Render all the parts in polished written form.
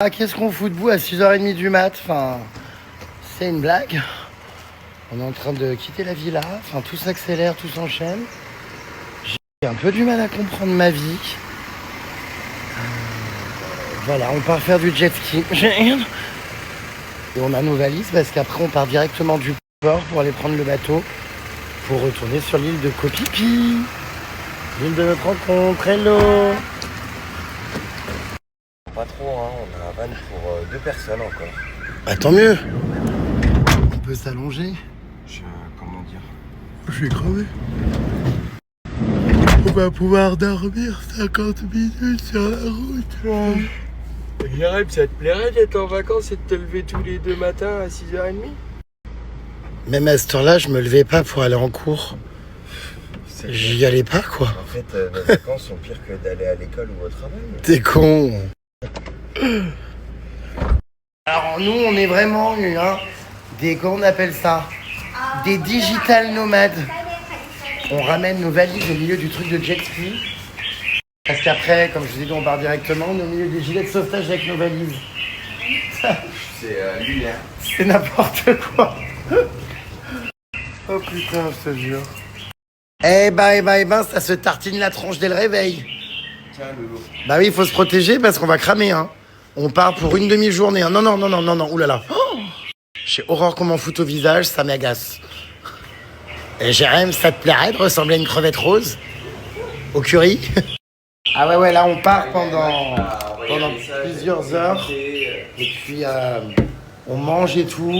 Ah, qu'est-ce qu'on fout debout à 6h30 du mat? Enfin, c'est une blague. On est en train de quitter la villa. Enfin, tout s'accélère, tout s'enchaîne. J'ai un peu du mal à comprendre ma vie. Voilà, on part faire du jet ski. Et on a nos valises parce qu'après on part directement du port pour aller prendre le bateau pour retourner sur l'île de Koh Phi Phi. L'île de notre rencontre, hello. Pas trop, hein, on a un van pour 2 personnes encore. Bah tant mieux. On peut s'allonger. Comment dire? Je suis crevé. On va pouvoir dormir 50 minutes sur la route. Jérém, ça te plairait d'être en vacances et de te lever tous les 2 matins à 6h30? Même à cette heure-là, je me levais pas pour aller en cours. J'y allais pas, quoi. En fait, nos vacances sont pires que d'aller à l'école ou au travail. T'es con. Alors nous, on est vraiment des, comment on appelle ça? Des digital nomades. On ramène nos valises au milieu du truc de jet ski. Parce qu'après, comme je vous ai dit, on part directement, on est au milieu des gilets de sauvetage avec nos valises. C'est lunaire. C'est n'importe quoi. Oh putain, je te jure. Eh ben, ça se tartine la tronche dès le réveil. Tiens, Loulou. Bah oui, il faut se protéger parce qu'on va cramer, hein. On part pour une demi-journée, hein. Non, oulala. Oh, j'ai horreur qu'on m'en foute au visage, ça m'agace. Et Jérém, ça te plairait de ressembler à une crevette rose? Au curry? Ah ouais, là on part pendant plusieurs heures. Et puis on mange et tout.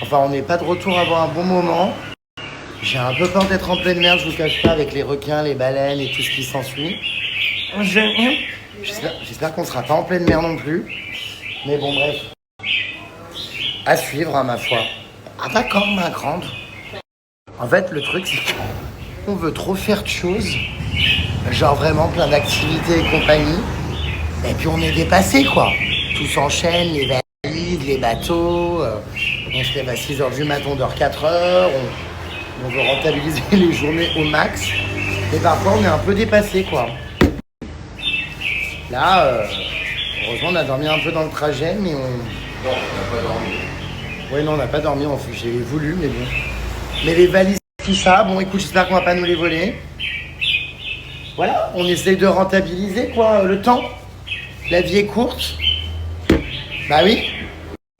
Enfin, on n'est pas de retour avant un bon moment. J'ai un peu peur d'être en pleine mer, je vous cache pas, avec les requins, les baleines et tout ce qui s'ensuit. J'espère qu'on sera pas en pleine mer non plus. Mais bon, bref. À suivre, à ma foi. Ah d'accord, ma grande. En fait, le truc, c'est qu'on veut trop faire de choses. Genre vraiment plein d'activités et compagnie. Et puis on est dépassé, quoi. Tout s'enchaîne, les valides, les bateaux. On se lève à 6h du matin, on dort 4 heures. On veut rentabiliser les journées au max. Et parfois, on est un peu dépassé, quoi. Là, heureusement, on a dormi un peu dans le trajet, mais on... Non, on n'a pas dormi. Ouais, non, on n'a pas dormi, j'ai voulu, mais bon. Mais les valises, tout ça, bon, écoute, j'espère qu'on va pas nous les voler. Voilà, on essaye de rentabiliser, quoi, le temps. La vie est courte. Bah oui,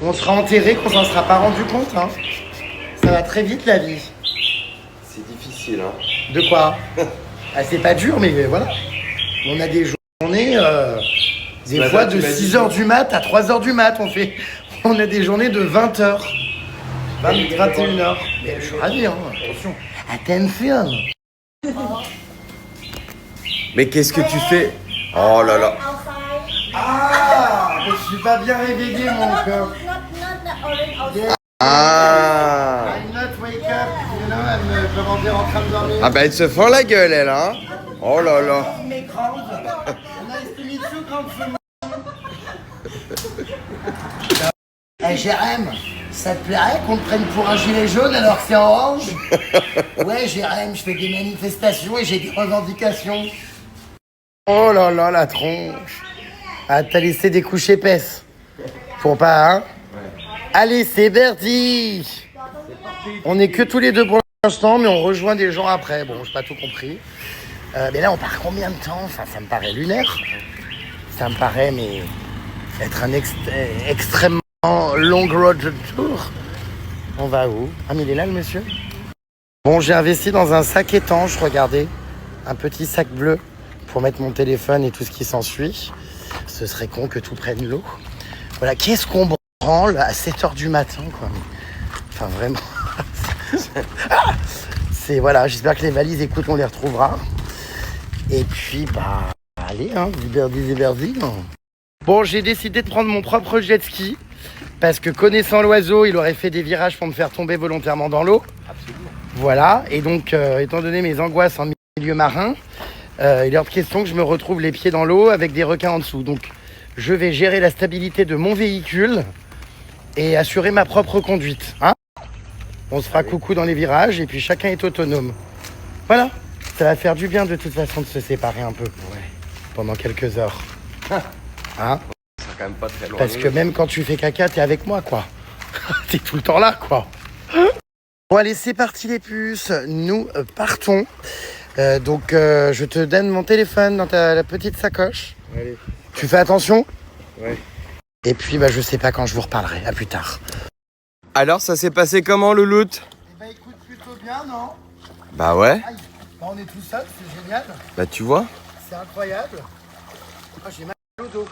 on sera enterré qu'on s'en sera pas rendu compte, hein. Ça va très vite, la vie. C'est difficile, hein. De quoi? Ah, c'est pas dur, mais voilà. On a des journées, des fois de 6h du mat à 3h du mat. On a des journées de 20h, 21h. Mais je suis ravi, hein. Attention. Attention. Mais qu'est-ce que tu fais? Oh là là. Ah, mais je suis pas bien réveillé, mon cœur. Ah. I'm not wake up, you know, comment dire, en train de dormir. Ah bah elle se fend la gueule, elle, hein. Oh là là. Nice to meet you, quand Hey Jérém, ça te plairait qu'on te prenne pour un gilet jaune alors que c'est orange? Ouais Jérém, je fais des manifestations et j'ai des revendications. Oh là là, la tronche. Ah, t'as laissé des couches épaisses. Pour pas, hein? Allez, c'est Berdi. On est que tous les deux pour l'instant, mais on rejoint des gens après. Bon, j'ai pas tout compris. Mais là, on part combien de temps? Enfin, ça me paraît lunaire. Ça me paraît, mais être un extrêmement long road tour. On va où? Ah, mais il est là, le monsieur. Bon, j'ai investi dans un sac étanche, regardez. Un petit sac bleu pour mettre mon téléphone et tout ce qui s'ensuit. Ce serait con que tout prenne l'eau. Voilà, qu'est-ce qu'on branle à 7h du matin, quoi. Enfin, vraiment. C'est, voilà, j'espère que les valises, écoute, on les retrouvera. Et puis, bah, allez, hein, Ziberdi. Bon, j'ai décidé de prendre mon propre jet ski. Parce que connaissant l'oiseau, il aurait fait des virages pour me faire tomber volontairement dans l'eau. Absolument. Voilà, et donc, étant donné mes angoisses en milieu marin, il est hors de question que je me retrouve les pieds dans l'eau avec des requins en dessous. Donc, je vais gérer la stabilité de mon véhicule et assurer ma propre conduite. Hein, on se fera coucou dans les virages et puis chacun est autonome. Voilà, ça va faire du bien de toute façon de se séparer un peu pendant quelques heures. Hein? quand même pas très loin. Parce que même quand tu fais caca, t'es avec moi, quoi. T'es tout le temps là, quoi. Bon, allez, c'est parti, les puces. Nous partons. Donc, je te donne mon téléphone dans la petite sacoche. Allez. Tu fais attention. Ouais. Et puis, bah, je sais pas quand je vous reparlerai. À plus tard. Alors, ça s'est passé comment, Louloute? Eh ben, écoute, plutôt bien, non? Bah ouais. Aïe. Bah, on est tout seul, c'est génial. Bah tu vois. C'est incroyable. Ah, j'ai mal au dos.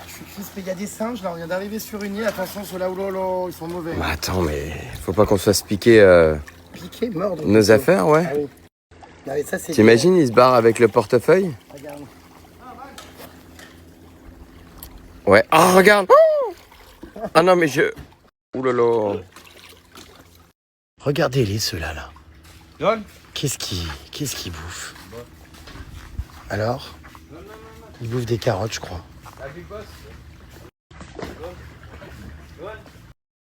Je suis crispé. Il y a des singes, là. On vient d'arriver sur une île. Attention, ceux-là, ils sont mauvais. Bah attends, mais faut pas qu'on se fasse piquer Piqué, mordre. nos affaires, ouais. Ah oui. Non, mais ça, c'est T'imagines, il se barre avec le portefeuille? Regarde. Ouais. Oh, regarde. Ah non, mais je... Ouh là là. Regardez-les, ceux-là, là. John. Qu'est-ce qu'ils bouffent? Alors? Ils bouffent des carottes, je crois.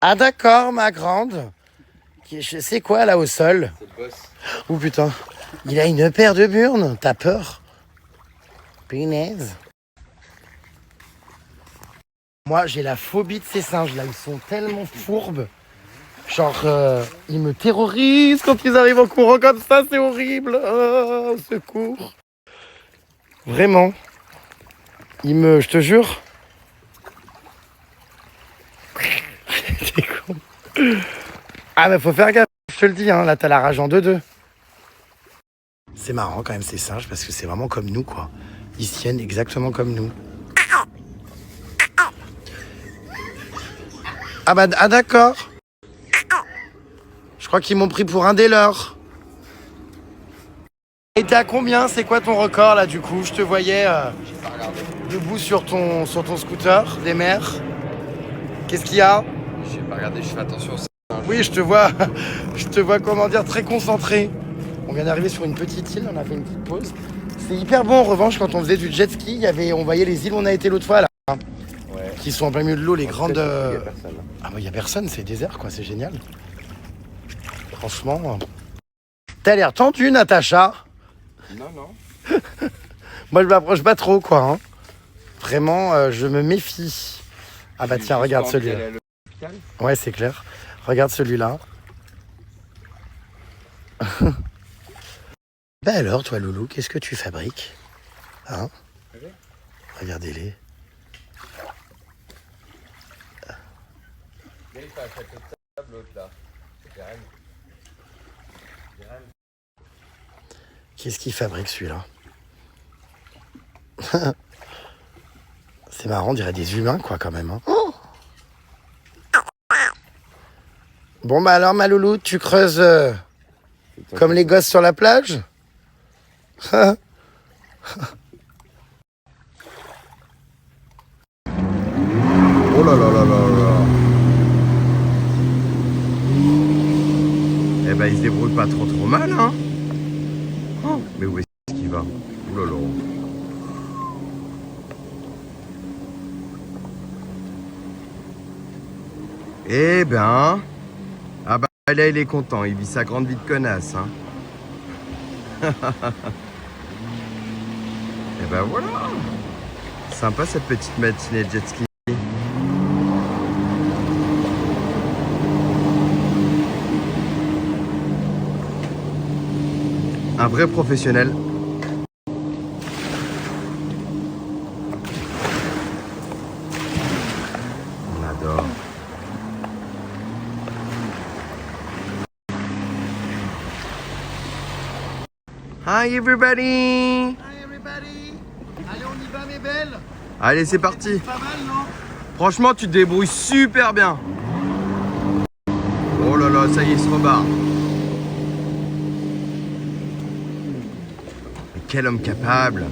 Ah d'accord, ma grande. C'est quoi, là, au sol? C'est le boss. Oh putain. Il a une paire de burnes. T'as peur? Punaise. Moi, j'ai la phobie de ces singes-là. Ils sont tellement fourbes. Genre, ils me terrorisent quand ils arrivent en courant comme ça. C'est horrible. Oh, au secours. Vraiment. Je te jure. T'es con. Ah, mais faut faire gaffe. Je te le dis, hein. Là, t'as la rage en 2-2. C'est marrant quand même ces singes parce que c'est vraiment comme nous, quoi. Ils se tiennent exactement comme nous. Ah bah d'accord. Je crois qu'ils m'ont pris pour un des leurs. Et t'es à combien? C'est quoi ton record là du coup? Je te voyais debout sur ton scooter des mers. Qu'est-ce qu'il y a? J'ai pas regardé, je fais attention au singe. Oui, je te vois comment dire, très concentré. On vient d'arriver sur une petite île, on a fait une petite pause. C'est hyper bon en revanche quand on faisait du jet ski, on voyait les îles où on a été l'autre fois là. Ouais. Qui sont en plein milieu de l'eau, les grandes. Il y a personne, là. Ah bah y a personne, c'est désert quoi, c'est génial. Franchement. T'as l'air tendu, Natacha. Non, non. Moi je m'approche pas trop quoi. Hein. Vraiment, je me méfie. Ah bah tiens, regarde celui-là. Ouais, c'est clair. Regarde celui-là. Bah alors, toi, Loulou, qu'est-ce que tu fabriques? Hein? Regardez-les. Qu'est-ce qu'il fabrique, celui-là? C'est marrant, on dirait des humains, quoi, quand même. Hein. Bon, bah alors, ma Loulou, tu creuses comme les gosses sur la plage? Oh là là là là là. Eh ben il se débrouille pas trop mal hein. Oh, mais où est-ce qu'il va? Oh là là. Eh ben. Ah bah là il est content, il vit sa grande vie de connasse hein. Et ben voilà. Sympa cette petite matinée de jet ski. Un vrai professionnel. On adore. Hi everybody. Hi everybody. Allez, on y va, mes belles. Allez, c'est parti. Pas mal, non? Franchement, tu te débrouilles super bien. Oh là là, ça y est, il se rebarre. Mais quel homme capable.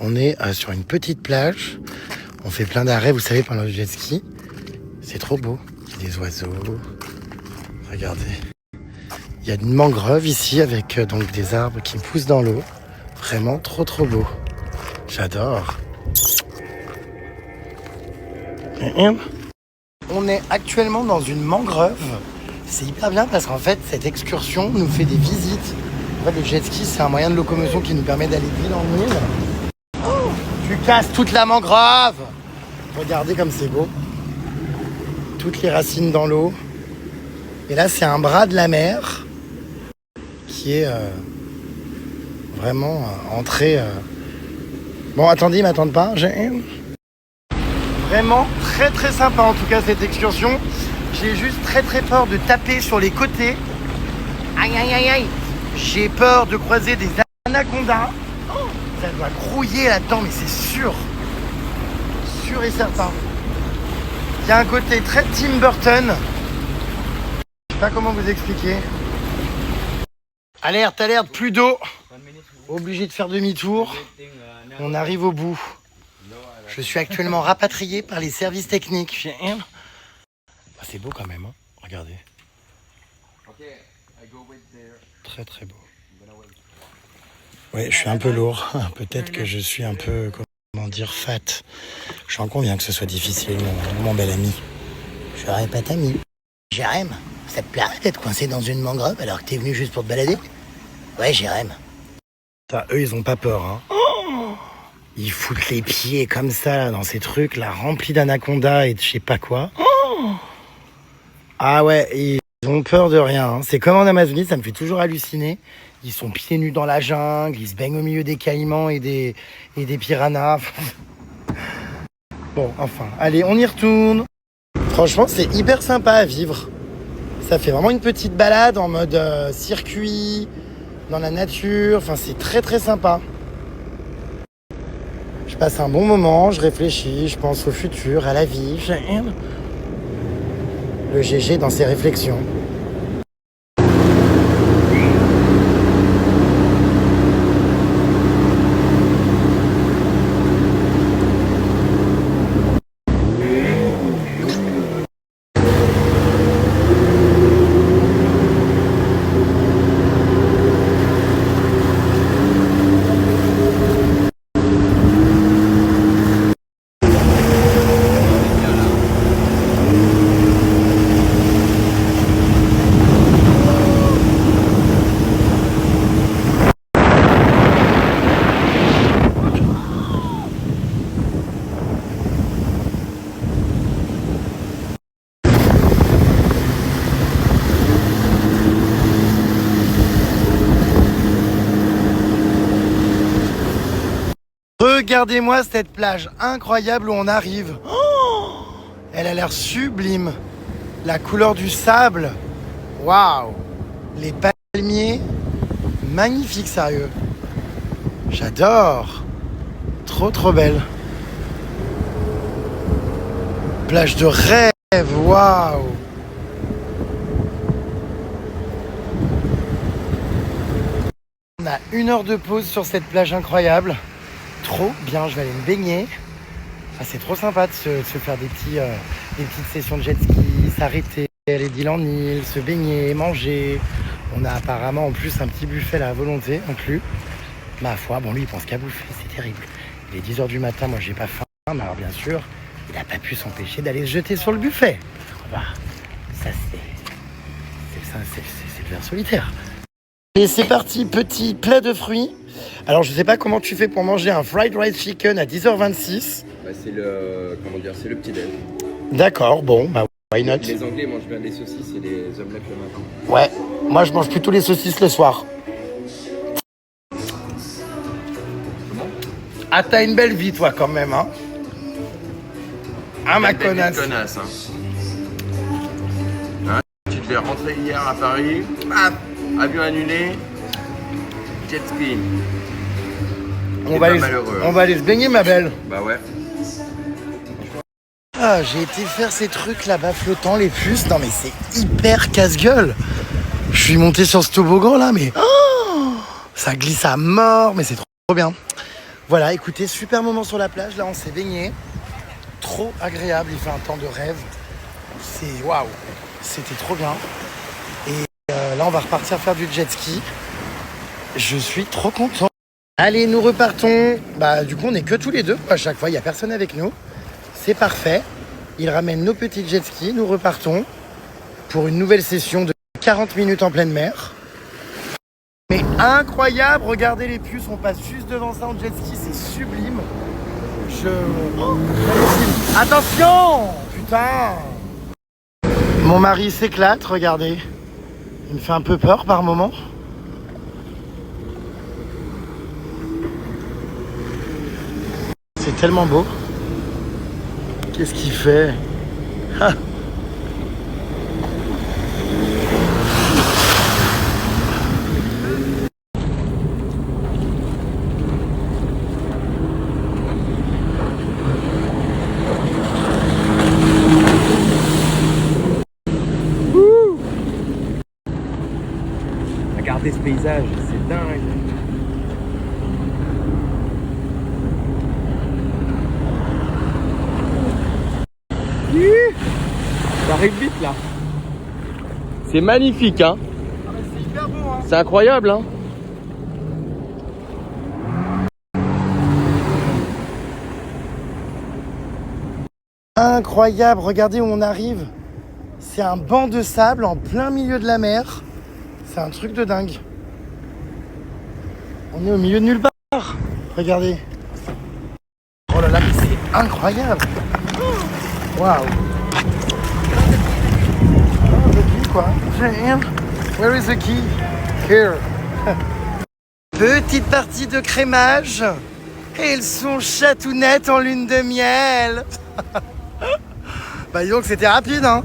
On est sur une petite plage. On fait plein d'arrêts, vous savez, pendant le jet ski. C'est trop beau. Il y a des oiseaux. Regardez. Il y a une mangrove ici avec donc des arbres qui poussent dans l'eau. Vraiment trop beau. J'adore. On est actuellement dans une mangrove. C'est hyper bien parce qu'en fait, cette excursion nous fait des visites. En fait, le jet ski, c'est un moyen de locomotion qui nous permet d'aller de l'île en île. casse toute la mangrove. Regardez comme c'est beau. Toutes les racines dans l'eau. Et là, c'est un bras de la mer qui est vraiment entré. Bon, attendez, ils m'attendent pas. Vraiment très très sympa en tout cas cette excursion. J'ai juste très très peur de taper sur les côtés. Aïe aïe aïe aïe. J'ai peur de croiser des anacondas. Oh, ça doit grouiller là-dedans, mais c'est sûr. Sûr et certain. Il y a un côté très Tim Burton. Je sais pas comment vous expliquer. Alerte, alerte, plus d'eau. Obligé de faire demi-tour. On arrive au bout. Je suis actuellement rapatrié par les services techniques. C'est beau quand même, hein. Regardez. Très très beau. Ouais, je suis un peu lourd. Peut-être que je suis un peu, comment dire, fat. J'en conviens que ce soit difficile, mon bel ami. Je serais pas t'ami. Jérém, ça te plairait d'être coincé dans une mangrove alors que t'es venu juste pour te balader? Ouais, Jérém. Ça, eux, ils ont pas peur, hein. Ils foutent les pieds comme ça là, dans ces trucs là, remplis d'anacondas et de je sais pas quoi. Ah ouais, ils ont peur de rien, hein. C'est comme en Amazonie, ça me fait toujours halluciner. Ils sont pieds nus dans la jungle, ils se baignent au milieu des caïmans et des piranhas. Bon, enfin, allez, on y retourne. Franchement, c'est hyper sympa à vivre. Ça fait vraiment une petite balade en mode circuit, dans la nature. Enfin, c'est très très sympa. Je passe un bon moment, je réfléchis, je pense au futur, à la vie. Le GG dans ses réflexions. Regardez-moi cette plage incroyable où on arrive. Oh, elle a l'air sublime. La couleur du sable. Waouh. Les palmiers. Magnifique, sérieux. J'adore. Trop trop belle. Plage de rêve. Waouh. On a 1 heure de pause sur cette plage incroyable. Trop bien, je vais aller me baigner. Ah, c'est trop sympa de se faire des petites sessions de jet ski, s'arrêter, aller d'île en île, se baigner, manger. On a apparemment en plus un petit buffet là à volonté inclus. Ma foi, bon lui il pense qu'à bouffer, c'est terrible. Il est 10h du matin, moi j'ai pas faim, mais alors bien sûr, il n'a pas pu s'empêcher d'aller se jeter sur le buffet. Bah, ça c'est le ver solitaire. Et c'est parti, petit plat de fruits. Alors je sais pas comment tu fais pour manger un fried rice chicken à 10h26. Bah, c'est le petit déj. D'accord, bon, bah why not. Les Anglais mangent bien les saucisses et les omelettes le matin. Ouais, moi je mange plutôt les saucisses le soir. Ah, t'as une belle vie toi quand même, hein. Ah ma connasse. Hein. Hein, tu devais rentrer hier à Paris, avion annulé, jet ski. On va aller se baigner ma belle. Bah ouais. Ah, j'ai été faire ces trucs là-bas flottants, les puces. Non mais c'est hyper casse-gueule. Je suis monté sur ce toboggan là, mais ça glisse à mort, mais c'est trop bien. Voilà, écoutez, super moment sur la plage. Là, on s'est baigné. Trop agréable, il fait un temps de rêve. C'est waouh, c'était trop bien. Et là, on va repartir faire du jet ski. Je suis trop content. Allez, nous repartons. Bah, du coup, on n'est que tous les deux. À chaque fois, il n'y a personne avec nous. C'est parfait. Ils ramènent nos petits jet skis. Nous repartons pour une nouvelle session de 40 minutes en pleine mer. Mais incroyable, regardez les puces, on passe juste devant ça en jet ski, c'est sublime. Attention! Putain! Mon mari s'éclate, regardez. Il me fait un peu peur par moment. C'est tellement beau. Qu'est-ce qu'il fait? Ah. Regardez ce paysage, c'est dingue. Ça arrive vite là. C'est magnifique hein. Ah mais c'est hyper beau hein. C'est incroyable hein. Incroyable, regardez où on arrive. C'est un banc de sable en plein milieu de la mer. C'est un truc de dingue. On est au milieu de nulle part. Regardez. Oh là là, mais c'est incroyable. Waouh. Oh, the key quoi. Where is the key? Here. Petite partie de crémage. Et elles sont chatounettes en lune de miel. Bah dis donc c'était rapide hein.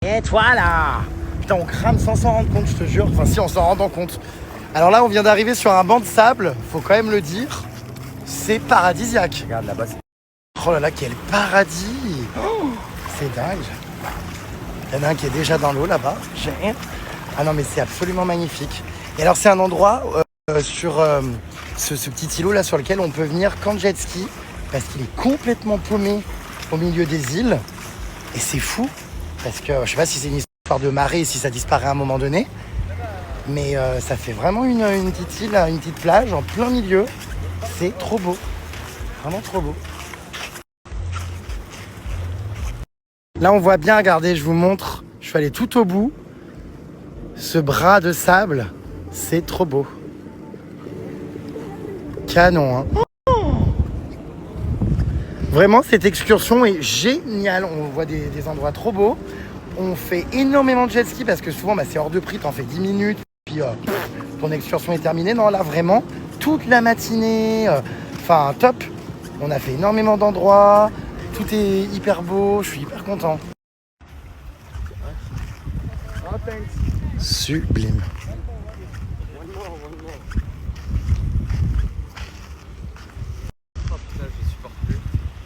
Et toi là. Putain on crame sans s'en rendre compte je te jure. Enfin si on s'en rend compte. Alors là on vient d'arriver sur un banc de sable. Faut quand même le dire. C'est paradisiaque. Regarde là-bas. Oh là là quel paradis. Oh, c'est dingue. Il y en a un qui est déjà dans l'eau là-bas. Ah non mais c'est absolument magnifique. Et alors c'est un endroit sur ce petit îlot là sur lequel on peut venir qu'en jet ski. Parce qu'il est complètement paumé au milieu des îles. Et c'est fou. Parce que je sais pas si c'est une histoire de marée, si ça disparaît à un moment donné. Mais ça fait vraiment une petite île, une petite plage en plein milieu. C'est trop beau. Vraiment trop beau. Là on voit bien, regardez, je vous montre. Je suis allé tout au bout. Ce bras de sable, c'est trop beau. Canon, hein. Vraiment, cette excursion est géniale. On voit des endroits trop beaux. On fait énormément de jet ski parce que souvent, c'est hors de prix. T'en fais 10 minutes, puis ton excursion est terminée. Non, là, vraiment, toute la matinée. Enfin, top. On a fait énormément d'endroits. Tout est hyper beau. Je suis hyper content. Sublime.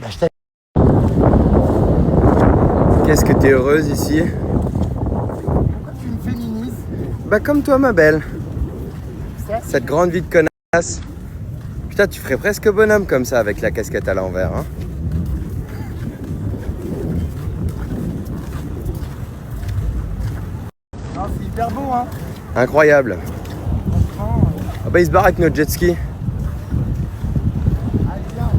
Bah, je Qu'est-ce que t'es heureuse ici? Pourquoi tu me féminises? Bah comme toi ma belle. Ça, Cette grande vie de connasse. Putain tu ferais presque bonhomme comme ça avec la casquette à l'envers hein. non, c'est hyper beau, hein. Incroyable. Ah bah il se barre avec notre jet ski. Allez, viens.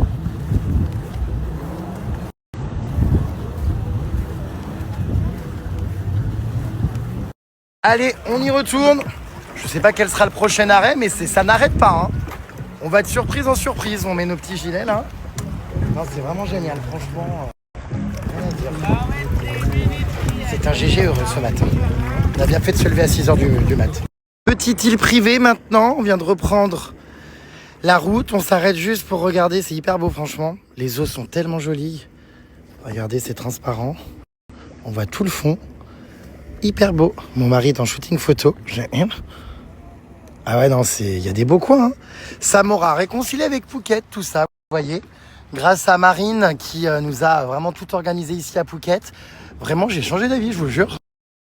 Allez, on y retourne. Je sais pas quel sera le prochain arrêt, mais ça n'arrête pas. Hein. On va de surprise en surprise. On met nos petits gilets là. Non, c'est vraiment génial, franchement. Rien à dire. C'est un GG heureux ce matin. On a bien fait de se lever à 6h du mat. Petite île privée maintenant. On vient de reprendre la route. On s'arrête juste pour regarder. C'est hyper beau, franchement. Les eaux sont tellement jolies. Regardez, c'est transparent. On voit tout le fond. Hyper beau. Mon mari est en shooting photo. Ah ouais, non, il y a des beaux coins. Hein. Samora, réconcilié avec Phuket, tout ça, vous voyez. Grâce à Marine qui nous a vraiment tout organisé ici à Phuket. Vraiment, j'ai changé d'avis, je vous jure.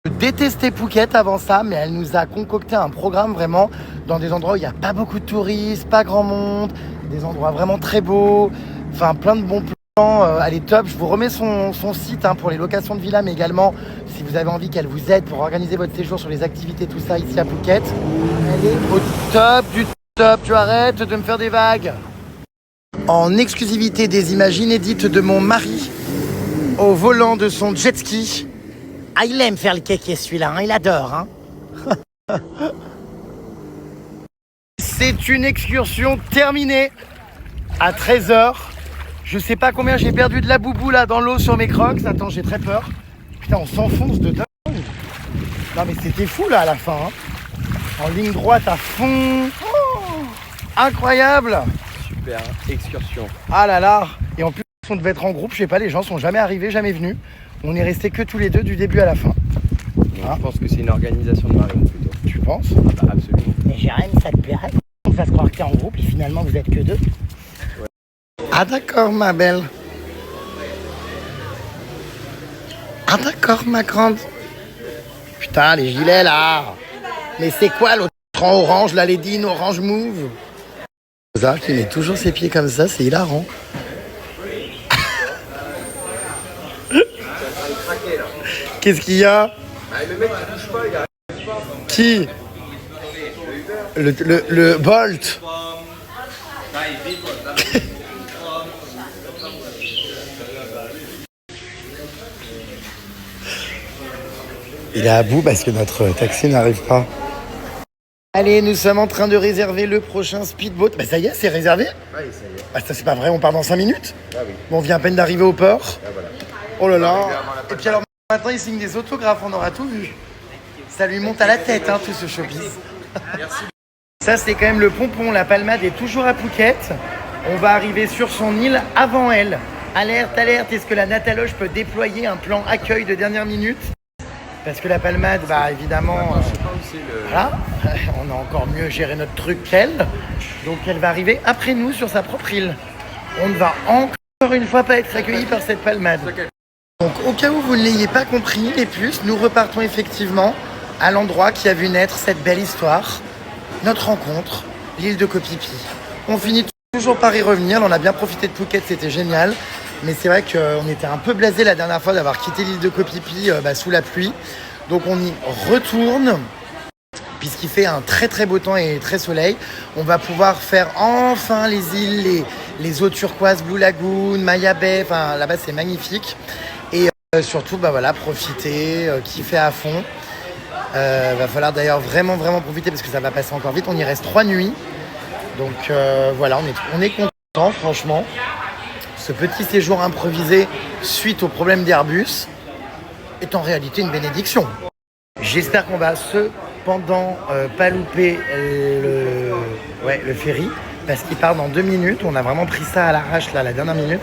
Je détestais Phuket avant ça, mais elle nous a concocté un programme vraiment dans des endroits où il n'y a pas beaucoup de touristes, pas grand monde, des endroits vraiment très beaux, enfin plein de bons plans. Elle est top, je vous remets son site pour les locations de villas, mais également si vous avez envie qu'elle vous aide pour organiser votre séjour sur les activités, tout ça ici à Phuket. Elle est au top du top, tu arrêtes de me faire des vagues. En exclusivité, des images inédites de mon mari au volant de son jet ski. Ah, il aime faire le kéké celui-là, hein, il adore. Hein. C'est une excursion terminée à 13h. Je sais pas combien j'ai perdu de la boubou là dans l'eau sur mes crocs. Attends, j'ai très peur. Putain, on s'enfonce de dingue. Non mais c'était fou là à la fin. Hein. En ligne droite à fond. Oh, incroyable. Super excursion. Ah là là. Et en plus, on devait être en groupe. Je sais pas, les gens sont jamais arrivés, jamais venus. On est restés que tous les deux du début à la fin. Je pense que c'est une organisation de Marion plutôt. Tu penses? Ah bah, absolument. Mais Jérém, ça te plairait qu'on fasse croire que t'es en groupe et finalement vous êtes que deux? Ouais. Ah d'accord ma belle. Ah d'accord ma grande. Putain les gilets là. Mais c'est quoi l'autre en orange là, les Dean Orange Move? Zach qui met toujours ses pieds comme ça, c'est hilarant. Qu'est-ce qu'il y a? Le mec qui bouge pas, il arrive pas. Qui? Le Bolt. Il est à bout parce que notre taxi n'arrive pas. Allez, nous sommes en train de réserver le prochain speedboat. Bah ça y est, c'est réservé? Oui, ça y est. Ah ça c'est pas vrai, on part dans 5 minutes? Ah oui. Bon, on vient à peine d'arriver au port. Ah, voilà. Oh là là. Et puis alors maintenant il signe des autographes, on aura tout vu. Ça lui monte à la tête hein, tout ce showbiz. Merci. Ça c'est quand même le pompon, la palmade est toujours à Phuket. On va arriver sur son île avant elle. Alerte, alerte, est-ce que la Nataloche peut déployer un plan accueil de dernière minute? Parce que la palmade, bah évidemment, Je sais pas où c'est le... voilà, on a encore mieux géré notre truc qu'elle. Donc elle va arriver après nous sur sa propre île. On ne va encore une fois pas être accueillis par cette palmade. Donc au cas où vous ne l'ayez pas compris, les puces, nous repartons effectivement à l'endroit qui a vu naître cette belle histoire. Notre rencontre, l'île de Koh Phi Phi. On finit toujours par y revenir, on a bien profité de Phuket, c'était génial. Mais c'est vrai qu'on était un peu blasé la dernière fois d'avoir quitté l'île de Koh Phi Phi sous la pluie. Donc on y retourne, puisqu'il fait un très très beau temps et très soleil. On va pouvoir faire enfin les îles, les eaux turquoises, Blue Lagoon, Maya Bay, enfin là-bas c'est magnifique. Et surtout profiter, kiffer à fond. Va falloir d'ailleurs vraiment profiter parce que ça va passer encore vite. On y reste 3 nuits. Donc voilà, on est content franchement. Ce petit séjour improvisé suite au problème d'Airbus est en réalité une bénédiction. J'espère qu'on va cependant pas louper le ferry parce qu'il part dans 2 minutes. On a vraiment pris ça à l'arrache là, la dernière minute.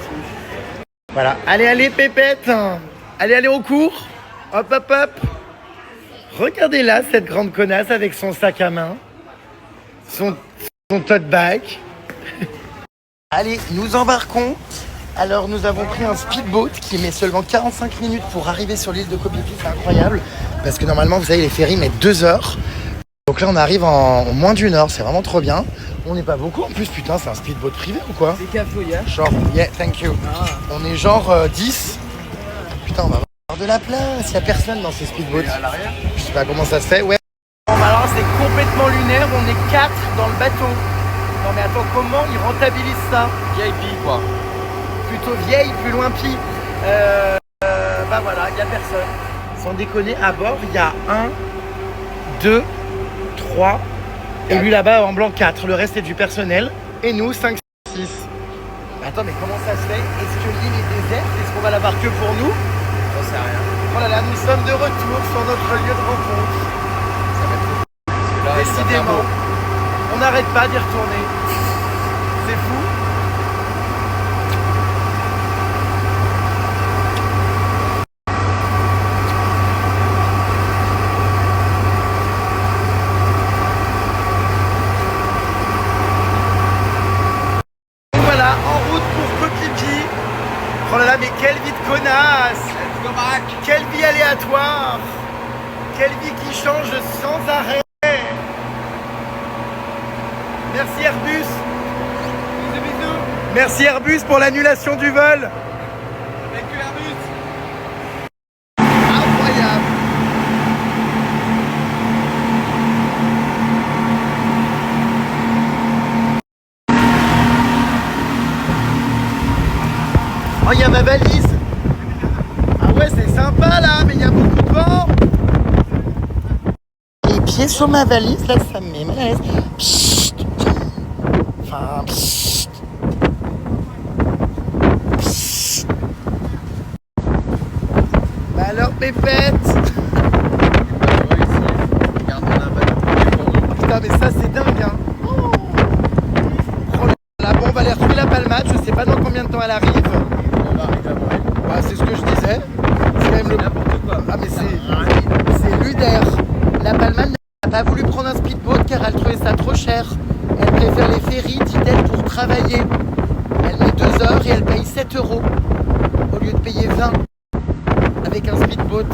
Voilà, allez pépette, allez au cours, hop. Regardez là cette grande connasse avec son sac à main, son tote bag. Allez, nous embarquons. Alors nous avons pris un speedboat qui met seulement 45 minutes pour arriver sur l'île de Koh Phi Phi, c'est incroyable. Parce que normalement, vous savez, les ferries mettent 2 heures. Donc là, on arrive en moins d'1 heure, c'est vraiment trop bien. On n'est pas beaucoup en plus, putain, c'est un speedboat privé ou quoi? C'est cafouillage. Genre, yeah, thank you. Ah. On est genre 10. Putain, on va avoir de la place, il n'y a personne dans ces speedboats. À l'arrière? Je sais pas comment ça se fait, ouais. Bon, bah alors c'est complètement lunaire, on est 4 dans le bateau. Non mais attends, comment ils rentabilisent ça? VIP quoi. Plutôt vieille, plus loin pis. Bah voilà, il n'y a personne. Sans déconner, à bord, il y a 1, 2, 3, et lui là-bas en blanc 4. Le reste est du personnel. Et nous, 5, 6. Attends, mais comment ça se fait? Est-ce que l'île est déserte? Est-ce qu'on va l'avoir que pour nous? J'en sais rien. Oh là là, nous sommes de retour sur notre lieu de rencontre. Ça va être fou. Là, Décidément, on n'arrête pas d'y retourner. C'est fou. Voilà, en route pour Koh Phi Phi. Oh là là, mais quelle vie de connasse! Quelle vie aléatoire! Quelle vie qui change sans arrêt! Merci Airbus! Bisous. Merci Airbus pour l'annulation du vol! Avec Airbus. Incroyable! Oh, il y a ma valise! Ah ouais, c'est sympa là, mais il y a beaucoup de vent! Les pieds sur ma valise, là, ça me met mal à l'aise. Psst. Enfin, psst. pépette. Putain, mais ça, c'est dingue, hein. Oh là, bon, on va aller retrouver la Palmade. Je sais pas dans combien de temps elle arrive. Bah, c'est ce que je disais. C'est quand même le... n'importe quoi. Ah, mais c'est ludaire. La Palmade n'a pas voulu prendre un speedboat car elle trouvait ça trop cher. Elle préfère les ferries, dit-elle, pour travailler. Elle met 2 heures et elle paye 7 € au lieu de payer 20 avec un speedboat.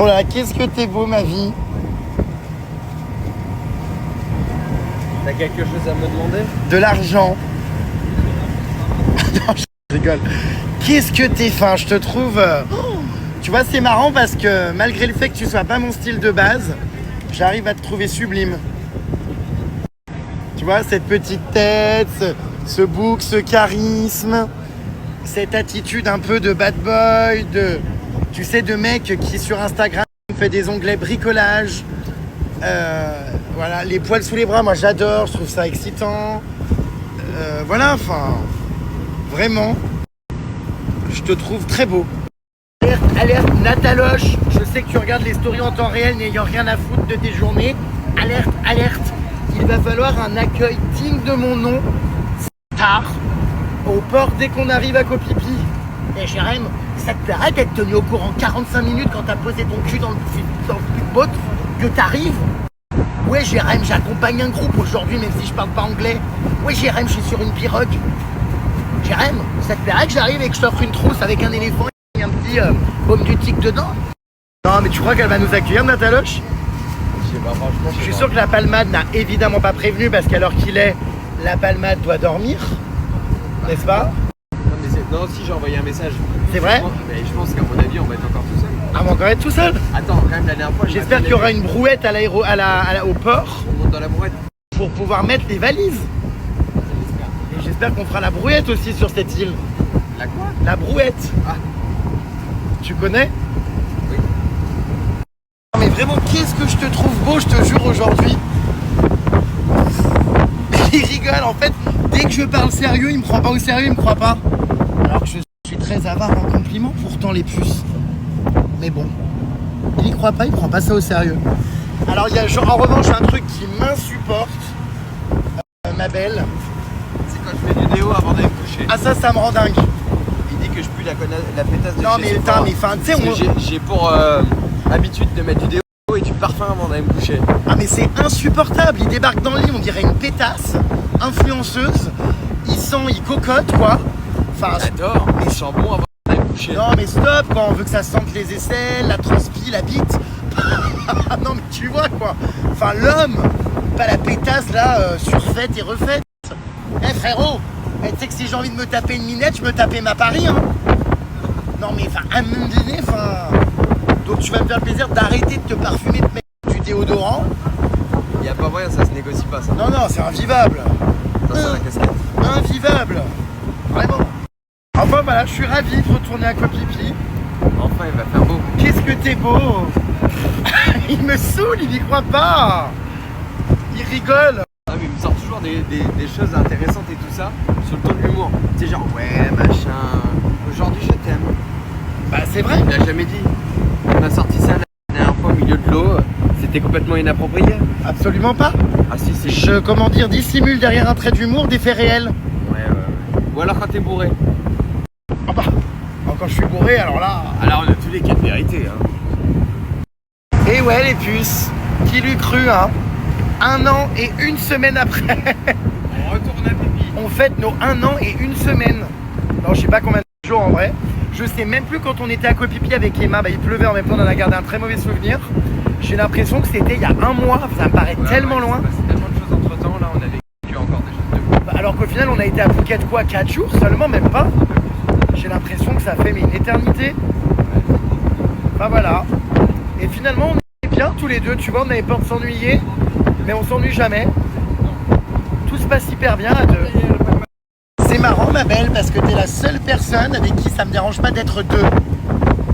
Oh là, qu'est-ce que t'es beau, ma vie. T'as quelque chose à me demander? De l'argent. Non, je rigole. Qu'est-ce que t'es fin, je te trouve... Tu vois, c'est marrant parce que malgré le fait que tu sois pas mon style de base, j'arrive à te trouver sublime. Tu vois, cette petite tête, ce bouc, ce charisme, cette attitude un peu de bad boy, tu sais, de mec qui sur Instagram fait des onglets bricolage. Voilà, les poils sous les bras, moi j'adore, je trouve ça excitant. Voilà, enfin, vraiment, je te trouve très beau. Alerte, alerte, Nataloche, je sais que tu regardes les stories en temps réel n'ayant rien à foutre de tes journées. Alerte, alerte, il va falloir un accueil digne de mon nom, tard, au port dès qu'on arrive à Koh Phi Phi. Et Jérém, ça te plairait d'être tenu au courant 45 minutes quand t'as posé ton cul dans le speedboat que t'arrives? Ouais Jérém, j'accompagne un groupe aujourd'hui même si je parle pas anglais. Ouais Jérém, je suis sur une pirogue. Jérém, ça te plairait que j'arrive et que je t'offre une trousse avec un éléphant et un petit pomme du tic dedans? Non mais tu crois qu'elle va nous accueillir, Nataloche? Je sais pas, franchement. Je suis sûr que la Palmade n'a évidemment pas prévenu parce qu'à l'heure qu'il est, la Palmade doit dormir. N'est-ce pas? Non, si j'ai envoyé un message. C'est vrai? Mais je pense qu'à mon avis, on va être encore tout seul. Ah, on va encore être tout seul? Attends, quand même, la dernière fois, J'espère qu'il y aura une brouette au port On monte dans la brouette. pour pouvoir mettre les valises. Et j'espère qu'on fera la brouette aussi sur cette île. La quoi? La brouette. Ah. Tu connais? Oui. Non, mais vraiment, qu'est-ce que je te trouve beau, je te jure, aujourd'hui. Il rigole, en fait, dès que je parle sérieux, il me prend pas au sérieux, il me croit pas. Alors que je suis très avare en compliments, pourtant les puces. Mais bon, il y croit pas, il prend pas ça au sérieux. Alors il y a en revanche un truc qui m'insupporte, ma belle. C'est quand je fais du déo avant d'aller me coucher. Ah ça me rend dingue. Il dit que je pue la pétasse de Non chez mais Sephora. putain, mais enfin, tu sais, Parce que j'ai pour habitude de mettre du déo et du parfum avant d'aller me coucher. Ah mais c'est insupportable, il débarque dans le lit, on dirait une pétasse, influenceuse, il sent, il cocotte quoi. Enfin, J'adore, mais je sens bon avant d'aller me coucher. non mais stop, quand on veut que ça sente les aisselles, la transpi, la bite. Non mais tu vois quoi. Enfin l'homme, pas la pétasse là, surfaite et refaite. Eh frérot, tu sais que si j'ai envie de me taper une minette, je me tapais ma Paris hein. Non mais enfin, à un moment donné, enfin... Donc tu vas me faire le plaisir d'arrêter de te parfumer, de mettre du déodorant. Il n'y a pas moyen, ça se négocie pas ça. Non, c'est invivable. Ça c'est la casquette. Invivable. Vraiment. Enfin voilà, je suis ravi de retourner à Koh Phi Phi. Enfin, il va faire beau. Qu'est-ce que t'es beau. Il me saoule, il y croit pas. Il rigole. Ah, mais il me sort toujours des choses intéressantes et tout ça sur le ton de l'humour. Tu sais, genre, ouais, machin. Aujourd'hui, je t'aime. Bah c'est vrai. Il l'a jamais dit. On a sorti ça la dernière fois au milieu de l'eau. C'était complètement inapproprié. Absolument pas. Ah, si, c'est. Je, comment dire, dissimule derrière un trait d'humour des faits réels. Ouais. Ou alors quand t'es bourré. Ah bah, quand je suis bourré, alors là... Alors, on a tous les cas de vérité, hein. Et ouais, les puces, qui l'eût cru, hein. 1 an et 1 semaine après. On retourne à pipi. On fête nos 1 an et 1 semaine. Non, je sais pas combien de jours en vrai. Je sais même plus quand on était à Koh Phi Phi avec Emma, bah, il pleuvait en même temps, on en a gardé un très mauvais souvenir. J'ai l'impression que c'était il y a 1 mois, ça me paraît tellement loin. C'est tellement de choses entre temps, là on a vécu encore des choses de fou. Bah, alors qu'au final on a été à Phuket quoi, 4 jours seulement, même pas. J'ai l'impression que ça fait mais une éternité. Bah voilà. Et finalement, on est bien tous les deux, tu vois, on avait peur de s'ennuyer, mais on s'ennuie jamais. Tout se passe hyper bien à deux. C'est marrant, ma belle, parce que t'es la seule personne avec qui ça me dérange pas d'être deux.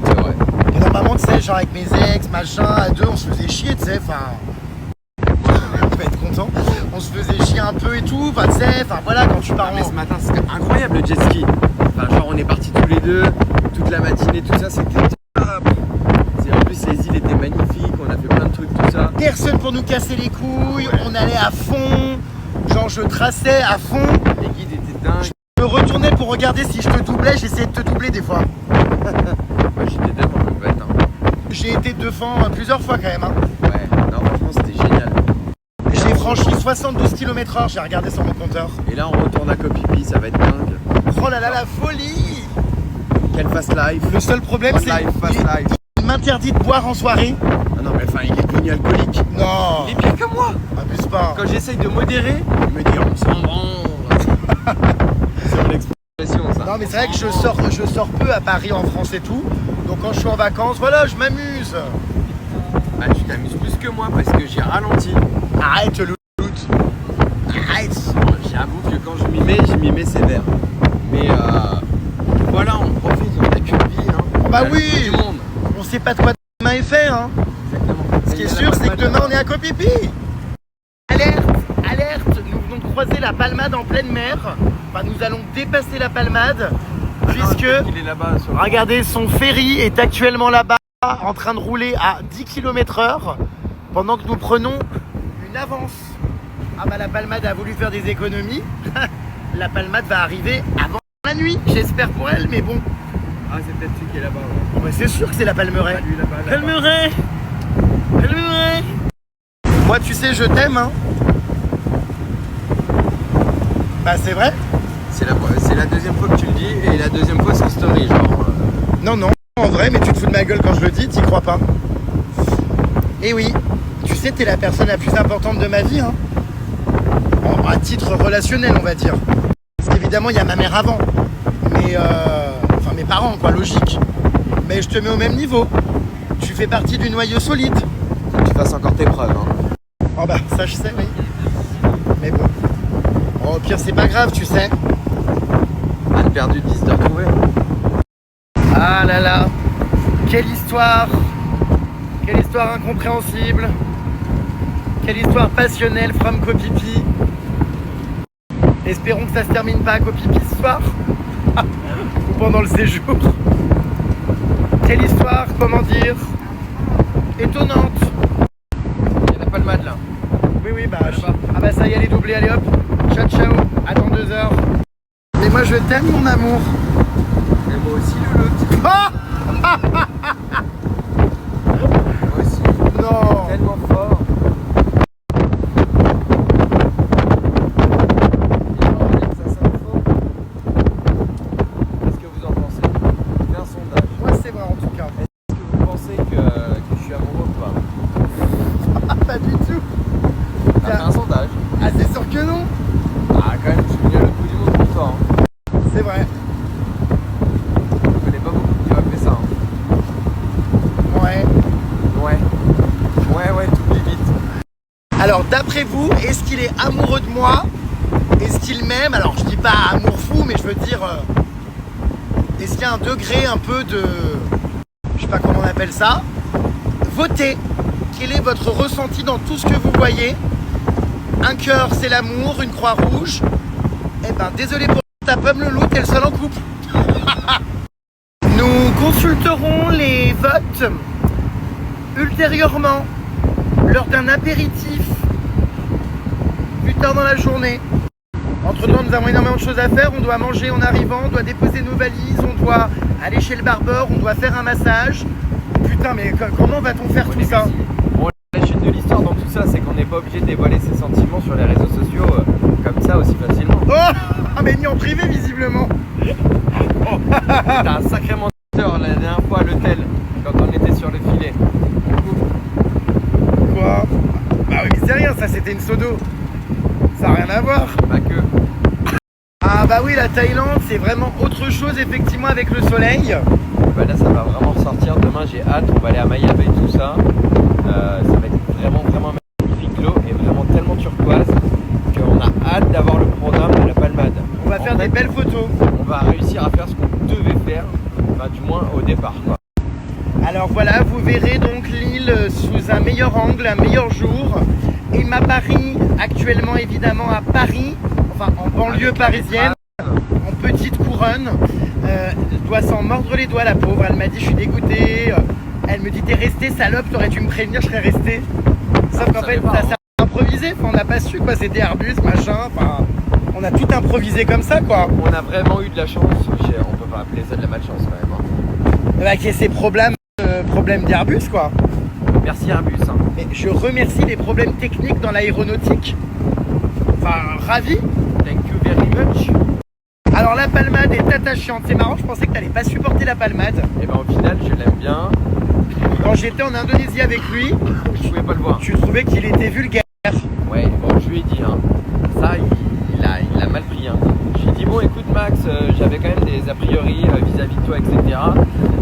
C'est vrai. Et normalement, tu sais, genre avec mes ex, machin, à deux, on se faisait chier, tu sais, enfin... Tu vas être content. On se faisait chier un peu et tout, enfin, tu sais, enfin, voilà, quand tu pars Mais en... ce matin, c'était incroyable le jet ski. Enfin, genre, on est partis tous les deux, toute la matinée, tout ça, c'était top. En plus, les îles étaient magnifiques, on a fait plein de trucs, tout ça. Personne pour nous casser les couilles, on allait à fond, genre je traçais à fond. Les guides étaient dingues. Je me retournais pour regarder si je te doublais, j'essayais de te doubler des fois. Moi, j'étais devant le bête. J'ai été devant plusieurs fois quand même. Hein. Ouais, non, franchement, c'était génial. J'ai franchi 72 km/h, j'ai regardé sur mon compteur. Et là, on retourne à Koh Phi Phi, ça va être dingue. Oh là là, la folie! Quel fast life. Le seul problème, Fast c'est life, fast life. qu'il m'interdit de boire en soirée. Ah non, mais enfin, il est devenu alcoolique. Non, Il est pire que moi. abuse pas. Quand j'essaye de modérer, il me dit on s'en branle. C'est mon expression, ça. Non mais c'est vrai que je sors peu à Paris, en France et tout. Donc quand je suis en vacances, voilà, je m'amuse. Ah, tu t'amuses plus que moi parce que j'ai ralenti. Arrête le loot. Arrête. J'avoue que quand je m'y mets sévère. Mais voilà, on profite, on a qu'une vie. Hein. Bah On a le oui. bout du monde. On sait pas de quoi demain est fait, hein. Exactement. Ce qui est sûr, c'est que demain on est à Koh Phi Phi. Alerte, alerte, nous venons de croiser la Palmade en pleine mer. Enfin, nous allons dépasser la Palmade, puisque, Il est là-bas sur le... regardez, son ferry est actuellement là-bas, en train de rouler à 10 km/h, pendant que nous prenons une avance. Ah bah la Palmade a voulu faire des économies. La Palmade va arriver avant la nuit, j'espère pour elle, mais bon. Ah, c'est peut-être celui qui est là-bas. Ouais. Bon, bah, c'est sûr que c'est la Palmeraie. Ah, lui, là-bas, là-bas. Palmeraie. Palmeraie. Moi, tu sais, je t'aime, hein. Bah, c'est vrai. C'est la deuxième fois que tu le dis et la deuxième fois sans story, genre. Non, non, en vrai, mais tu te fous de ma gueule quand je le dis, t'y crois pas. Et oui, tu sais, t'es la personne la plus importante de ma vie, hein. À titre relationnel, on va dire. Parce qu'évidemment, il y a ma mère avant. Mais, enfin, mes parents, quoi, logique. Mais je te mets au même niveau. Tu fais partie du noyau solide. Faut que tu fasses encore tes preuves, hein. Oh bah, ça, je sais, oui. Mais bon. Oh, au pire, c'est pas grave, tu sais. Anne perdu 10 de retrouver. Ah là là, quelle histoire incompréhensible, quelle histoire passionnelle from Koh Phi Phi. Espérons que ça se termine pas à Koh Phi Phi ce soir ou pendant le séjour. Quelle histoire, comment dire, étonnante. Il y a la palmade là. Oui, oui, bah, ah bah ça y est, elle est doublée, allez hop, ciao ciao, à dans 2 heures. Mais moi je t'aime mon amour. Et moi aussi le lot. Ah Moi aussi. non. Tellement fort. Qu'est-ce que vous en pensez? Fais un sondage. Moi c'est vrai en tout cas. Est-ce que vous pensez que je suis amoureux ou pas? Ah, pas du tout. T'as fait un sondage. Ah, c'est sûr que non. Ah, quand même, je suis venu à l'autre bout du monde pour toi. Hein. C'est vrai. Je connais pas beaucoup qui auraient fait ça. Hein. Ouais. Ouais, tout vite. Alors, d'après vous, est-ce qu'il est amoureux de moi? Est-ce qu'il m'aime? Alors, je dis pas amour fou, mais je veux dire... est-ce qu'il y a un degré un peu de... je sais pas comment on appelle ça. Votez. Quel est votre ressenti dans tout ce que vous voyez? Un cœur, c'est l'amour. Une croix rouge. Eh ben, désolé pour ta pomme, le loup, t'es le seul en couple. Nous consulterons les votes ultérieurement, lors d'un apéritif, plus tard dans la journée. Entre temps, nous avons énormément de choses à faire. On doit manger en arrivant, on doit déposer nos valises, on doit aller chez le barbeur, on doit faire un massage. Putain, mais comment va-t-on faire tout ça? Bon, la chute de l'histoire dans tout ça, c'est qu'on n'est pas obligé de dévoiler ses sentiments sur les réseaux sociaux comme ça aussi facilement. Oh ah, mais ni en privé, visiblement. Oh, t'as un sacré menteur la dernière fois à l'hôtel, quand on était sur le filet. Quoi? Bah oui, mais c'est rien, ça c'était une sodo. Ça n'a rien à voir. Pas que. Ah bah oui, la Thaïlande, c'est vraiment autre chose, effectivement, avec le soleil. bah là ça va vraiment ressortir. Demain j'ai hâte, on va aller à Mayab et tout ça. Ça va être vraiment magnifique. L'eau est vraiment tellement turquoise qu'on a hâte d'avoir le programme de la Palmade. On va faire des belles photos. On va réussir à faire ce qu'on devait faire, enfin du moins au départ quoi. Alors voilà, vous verrez donc l'île sous un meilleur angle, un meilleur jour. Et ma Paris, actuellement évidemment à Paris, enfin en banlieue parisienne, en petite couronne. Elle doit s'en mordre les doigts la pauvre. Elle m'a dit je suis dégoûtée. Elle me dit t'es resté salope, t'aurais dû me prévenir, je serais resté. Sauf qu'en fait ça s'est improvisé, enfin, on n'a pas su quoi, c'était Airbus, machin, enfin on a tout improvisé comme ça quoi. On a vraiment eu de la chance, on peut pas appeler ça de la malchance quand même. Bah, qu'il y ait ces problèmes d'Airbus quoi. Merci Airbus. Hein. Mais je remercie les problèmes techniques dans l'aéronautique. Enfin, ravi. Thank you very much. Alors la palmade est attachante, c'est marrant, je pensais que t'allais pas supporter la palmade. Et ben au final je l'aime bien. Quand j'étais en Indonésie avec lui, Je pouvais pas le voir. tu trouvais qu'il était vulgaire. Ouais, bon je lui ai dit, hein. Ça il a mal pris. Hein. J'ai dit bon écoute Max, j'avais quand même des a priori vis-à-vis de toi, etc.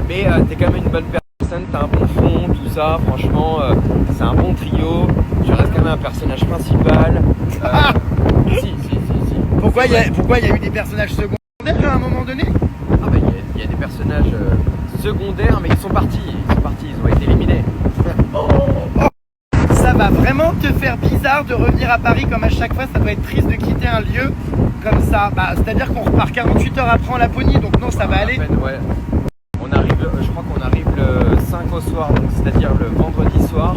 Mais t'es quand même une bonne personne, t'as un bon fond, tout ça, franchement c'est un bon trio. Tu restes quand même un personnage principal. Si. Pourquoi il y a eu des personnages secondaires à un moment donné? Ah bah il y a des personnages secondaires mais ils sont partis, ils ont été éliminés. Ça va vraiment te faire bizarre de revenir à Paris comme à chaque fois, ça doit être triste de quitter un lieu comme ça. Bah, c'est-à-dire qu'on repart 48 heures après en Laponie, donc non ça va aller. À peine, ouais. On arrive, je crois qu'on arrive le 5 au soir, donc c'est-à-dire le vendredi soir,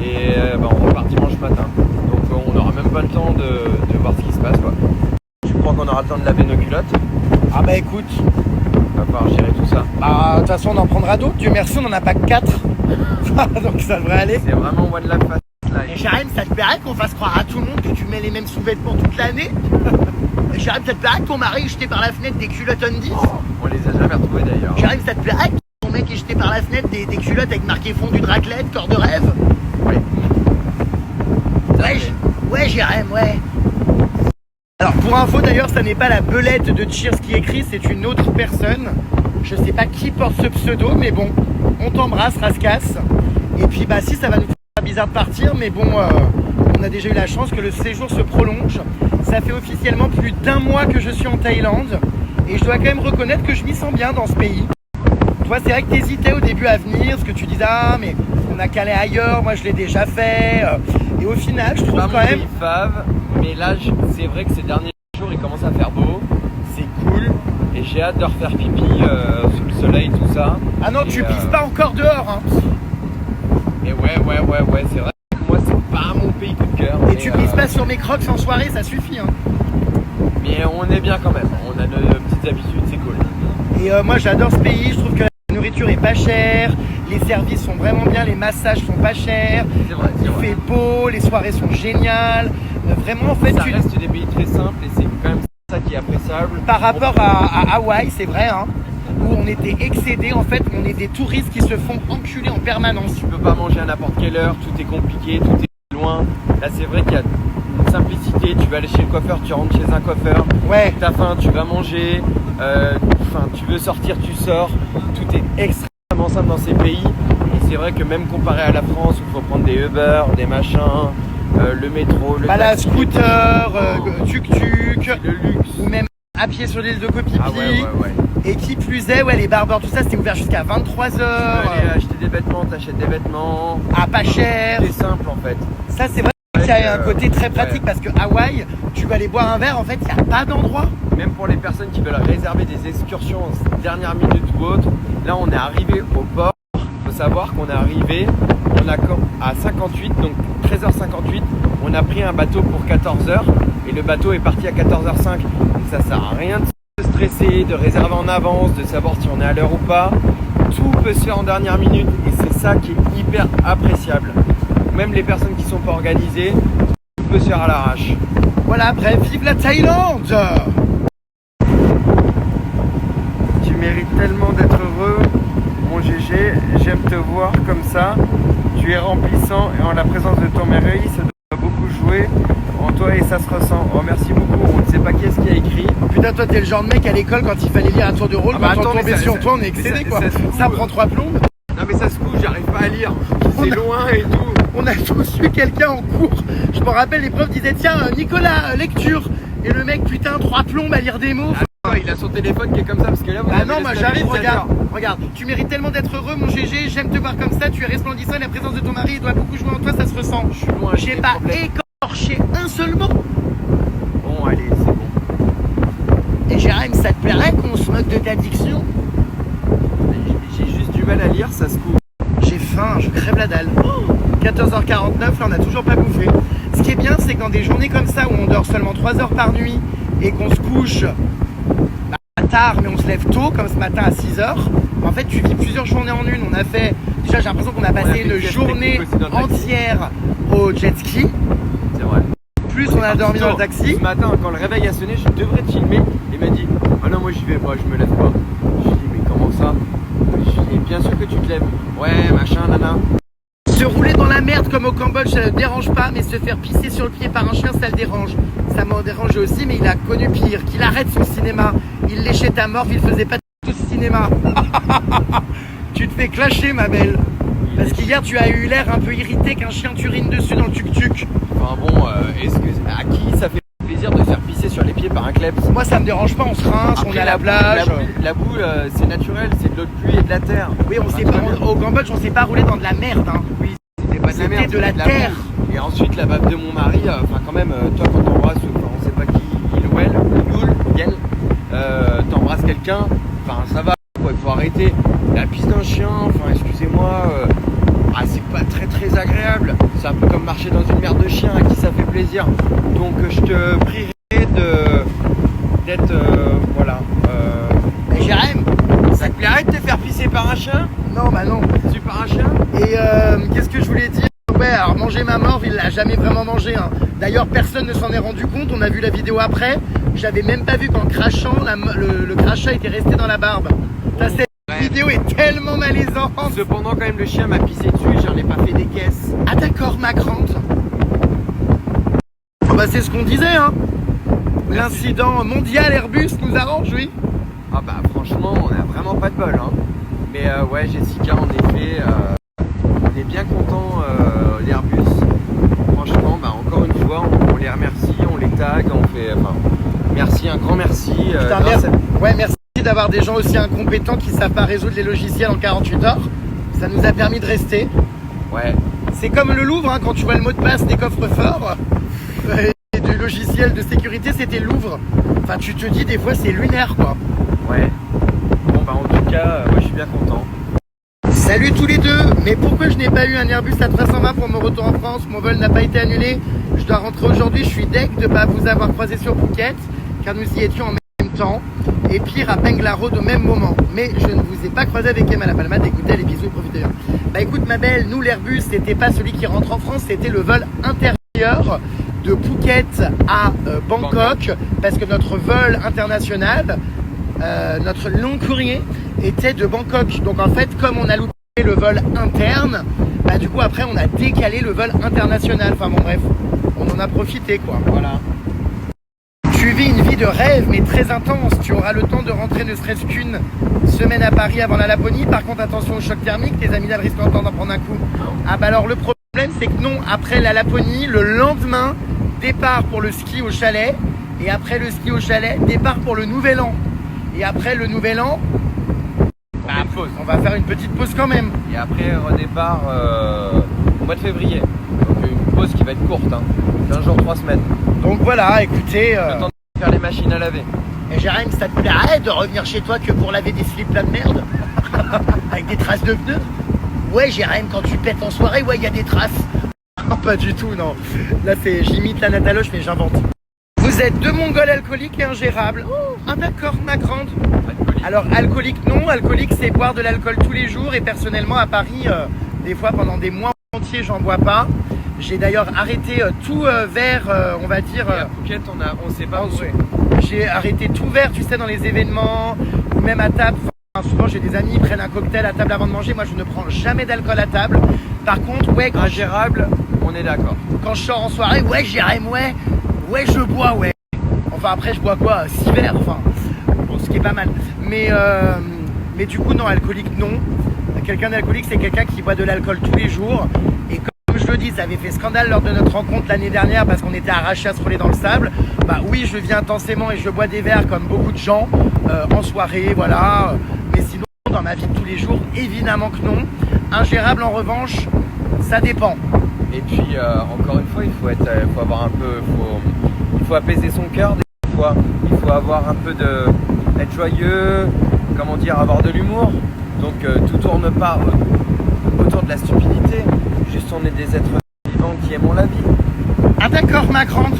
et on repart dimanche matin. Donc on n'aura même pas le temps de voir ce qui se passe quoi. Tu crois qu'on aura le temps de laver nos culottes? Ah bah écoute, On va pouvoir gérer tout ça. bah de toute façon on en prendra d'autres, Dieu merci on en a pas que 4. Donc ça devrait aller. C'est vraiment one lap fast Et life. Jérém, ça te plairait qu'on fasse croire à tout le monde que tu mets les mêmes sous-vêtements toute l'année? Et Jérém, ça te plairait que ton mari ait jeté par la fenêtre des culottes Undies? On les a jamais retrouvés d'ailleurs. Jérém, ça te plairait que ton mec ait jeté par la fenêtre des culottes avec marqué fondu de raclette, corps de rêve? Oui. Ouais, Jérém, ouais. Alors pour info d'ailleurs, ça n'est pas la belette de Cheers qui écrit, c'est une autre personne. Je sais pas qui porte ce pseudo, mais bon, on t'embrasse, Rascasse. Et puis bah si, ça va nous faire bizarre de partir, mais bon, on a déjà eu la chance que le séjour se prolonge. Ça fait officiellement plus d'1 mois que je suis en Thaïlande, et je dois quand même reconnaître que je m'y sens bien dans ce pays. Toi, c'est vrai que t'hésitais au début à venir, parce que tu disais ah mais on a qu'à aller ailleurs, moi je l'ai déjà fait. Et au final, je trouve Pas quand mon même. pays fave, mais là c'est vrai que ces derniers jours il commence à faire beau, c'est cool, et j'ai hâte de refaire pipi sous le soleil, tout ça. Ah non, Et, tu pisses pas encore dehors, hein. Et ouais, c'est vrai que moi c'est pas mon pays coup de cœur. Et tu pisses pas sur mes crocs en soirée, ça suffit, hein. Mais on est bien quand même, on a nos petites habitudes, c'est cool. Et moi j'adore ce pays, je trouve que la nourriture est pas chère, les services sont vraiment bien, les massages sont pas chers, C'est vrai, il fait beau, les soirées sont géniales. Vraiment en fait, Ça reste des pays très simples et c'est quand même ça qui est appréciable. par rapport à Hawaï, c'est vrai, hein, où on était excédés, en fait, on est des touristes qui se font enculer en permanence. Tu peux pas manger à n'importe quelle heure, tout est compliqué, tout est loin. Là c'est vrai qu'il y a une simplicité, tu vas aller chez le coiffeur, tu rentres chez un coiffeur, Ouais. t'as faim, tu vas manger, tu veux sortir, tu sors, tout est extrêmement simple dans ces pays. Et c'est vrai que même comparé à la France où il faut prendre des Uber, des machins, le métro, le Bah là, taxi, scooter, tuk-tuk, le luxe. ou même à pied sur l'île de Koh Phi Ah Phi. ouais. Et qui plus est, ouais, les barbeurs, tout ça, c'était ouvert jusqu'à 23h. Tu peux aller acheter des vêtements, t'achètes des vêtements. À pas cher. C'est simple en fait. Ça, c'est vrai qu'il y a un côté très pratique parce que Hawaï, tu vas aller boire un verre, en fait, il n'y a pas d'endroit. Même pour les personnes qui veulent réserver des excursions en dernière minute ou autre, là on est arrivé au port. Il faut savoir qu'on est arrivé à 58, donc 13h58, on a pris un bateau pour 14h et le bateau est parti à 14h05. Donc ça sert à rien de se stresser, de réserver en avance, de savoir si on est à l'heure ou pas. Tout peut se faire en dernière minute et c'est ça qui est hyper appréciable. Même les personnes qui sont pas organisées, tout peut se faire à l'arrache. Voilà, bref, vive la Thaïlande! Tu mérites tellement d'être heureux, mon GG, j'aime te voir comme ça. Tu es remplissant et en la présence de ton mari, ça doit beaucoup jouer en toi et ça se ressent. Oh, merci beaucoup. On ne sait pas qui est-ce qui a écrit. Oh, putain, toi, t'es le genre de mec à l'école quand il fallait lire un tour de rôle. Ah bah quand attends, on tombait mais sur ça- toi, on est mais excédé, ça- quoi. ça se Ça fout. prend 3 plombes. Non, mais ça se couche, j'arrive pas à lire. On C'est a- loin et tout. On a tous eu quelqu'un en cours. Je me rappelle, les profs disaient tiens, Nicolas, lecture. Et le mec, putain, 3 plombes à lire des mots. Ah, il a son téléphone qui est comme ça parce que là, vous Ah avez non, les moi statuts j'arrive, de 16 regarde, heures. regarde. Tu mérites tellement d'être heureux, mon GG. J'aime te voir comme ça. Tu es resplendissant. Et la présence de ton mari il doit beaucoup jouer en toi, ça se ressent. Je suis loin, J'ai des pas problèmes. écorché un seul mot. Bon, allez, c'est bon. Et Jérém, ça te plairait qu'on se moque de ta diction? J'ai juste du mal à lire, ça se couche. J'ai faim, je crève la dalle. 14h49, là on n'a toujours pas bouffé. Ce qui est bien, c'est que dans des journées comme ça où on dort seulement 3 heures par nuit et qu'on se couche tard mais on se lève tôt, comme ce matin à 6h, en fait tu vis plusieurs journées en une. On a fait, déjà j'ai l'impression qu'on a a passé fait une une sieste journée technique aussi dans le taxi. entière au jet ski, C'est vrai. plus on a dormi dans le taxi. Ce matin, quand le réveil a sonné, je devrais te filmer. Il m'a dit ah non, moi j'y vais pas, je me lève pas. Je lui ai dit mais comment ça? Je lui ai dit bien sûr que tu te lèves. Ouais, machin, nana. Se rouler dans la merde comme au Cambodge, ça ne dérange pas, mais se faire pisser sur le pied par un chien, ça le dérange. Ça m'en dérange aussi, mais il a connu pire. Qu'il arrête son cinéma. Il léchait ta mort, il faisait pas tout ce cinéma. Tu te fais clasher, ma belle. Parce qu'hier, tu as eu l'air un peu irrité qu'un chien t'urine dessus dans le tuk-tuk. Enfin bon, est-ce que à qui ça fait plaisir de faire pisser sur les pieds par un kleps? Moi, ça me dérange pas, on se rince, on est à la plage. La boue, c'est naturel, c'est de l'eau de pluie et de la terre. Oui, on s'est pas, au Cambodge, on s'est pas roulé dans de la merde. Hein. Oui, c'était pas de la C'était merde, de la c'était terre. boue. Et ensuite, la bave de mon mari, enfin quand même, toi quand t'embrasses, enfin, on sait pas qui, il ou elle, Youl, Yel, t'embrasses quelqu'un, enfin ça va, quoi, il faut arrêter. La pisse d'un chien, enfin excusez-moi, c'est pas très très agréable. C'est un peu comme marcher dans une merde de chien à qui ça fait plaisir. Donc je te prierai d'être, voilà. Mais Jérém, Ça te plairait de te faire pisser par un chien? non, bah non. Tu par un chien? Et qu'est-ce que je voulais dire? Ouais, alors manger ma morve, il l'a jamais vraiment mangé. Hein. D'ailleurs, personne ne s'en est rendu compte. On a vu la vidéo après. J'avais même pas vu qu'en crachant, le crachat était resté dans la barbe. Cette vidéo est tellement malaisante. Cependant, quand même, le chien m'a pissé dessus et j'en ai pas fait des caisses. Ah d'accord, ma grande. Oh, bah c'est ce qu'on disait, hein. L'incident mondial Airbus nous arrange, oui. Ah bah franchement, on a vraiment pas de bol, hein. Mais ouais, Jessica, en effet, on est bien content d'Airbus. Franchement, bah encore une fois, on les remercie, on les tag, on fait, enfin, merci, un grand merci. Putain, grâce merci. Ouais, merci d'avoir des gens aussi incompétents qui savent pas résoudre les logiciels en 48 heures. Ça nous a permis de rester. Ouais, C'est comme le Louvre, hein, quand tu vois le mot de passe des coffres forts et du logiciel de sécurité, c'était Louvre. Enfin, tu te dis des fois c'est lunaire, quoi. ouais. Bon bah en tout cas, moi je suis bien content. Salut tous les deux. Mais pourquoi je n'ai pas eu un Airbus A320 pour mon retour en France? Mon vol n'a pas été annulé. Je dois rentrer aujourd'hui. Je suis deg de ne pas vous avoir croisé sur Phuket, car nous y étions en même temps. Et pire, à Bengla Road au même moment. Mais je ne vous ai pas croisé avec Emma La Palma. Écoutez, les bisous et profitez bien. Bah écoute ma belle, nous l'Airbus, c'était pas celui qui rentre en France, c'était le vol intérieur de Phuket à Bangkok, parce que notre vol international, notre long courrier était de Bangkok. Donc en fait, comme on a loupé le vol interne, bah du coup après on a décalé le vol international. Enfin bon bref, on en a profité quoi. Voilà. Tu vis une vie de rêve mais très intense. Tu auras le temps de rentrer ne serait-ce qu'une semaine à Paris avant la Laponie. Par contre attention au choc thermique, tes amis là risquent d'en prendre un coup. Ah bah alors le problème c'est que non, après la Laponie, le lendemain, départ pour le ski au chalet. Et après le ski au chalet, départ pour le Nouvel An. Et après le Nouvel An, On fait une pause. on va faire une petite pause quand même. Et après, redépart au mois de février. Donc une pause qui va être courte, hein. 15 jours, 3 semaines. Donc voilà, écoutez, Le temps de faire les machines à laver. et Jérém, ça te plairait de revenir chez toi que pour laver des slips plein de merde avec des traces de pneus? Ouais Jérém, quand tu pètes en soirée, ouais il y a des traces. Pas du tout, non. Là c'est, j'imite la Nataloche mais j'invente. Vous êtes deux Mongols alcooliques et ingérables. Oh, ah d'accord, ma grande. Alors alcoolique non, alcoolique c'est boire de l'alcool tous les jours et personnellement à Paris, des fois pendant des mois entiers j'en bois pas. J'ai d'ailleurs arrêté tout verre, on va dire. Et à Phuket, on sait pas où. J'ai arrêté tout verre, tu sais, dans les événements ou même à table. Enfin, souvent j'ai des amis, ils prennent un cocktail à table avant de manger. Moi je ne prends jamais d'alcool à table. Par contre, ouais, quand Ingérable, On est d'accord. Quand je sors en soirée, ouais, Jérém, ouais, je bois, ouais. Enfin, après, je bois quoi? 6 verres, enfin, bon, ce qui est pas mal. Mais du coup, non, alcoolique, non. Quelqu'un d'alcoolique, c'est quelqu'un qui boit de l'alcool tous les jours. Et comme je le dis, ça avait fait scandale lors de notre rencontre l'année dernière parce qu'on était arrachés à se rouler dans le sable. Bah oui, je vis intensément et je bois des verres comme beaucoup de gens en soirée, voilà. Mais sinon, dans ma vie de tous les jours, évidemment que non. Ingérable, en revanche, ça dépend. Et puis, encore une fois, il faut avoir un peu, il faut apaiser son cœur des fois. Il faut avoir un peu être joyeux, comment dire, avoir de l'humour. Donc, tout tourne pas autour de la stupidité. Juste, on est des êtres vivants qui aimons la vie. Ah d'accord, ma grande.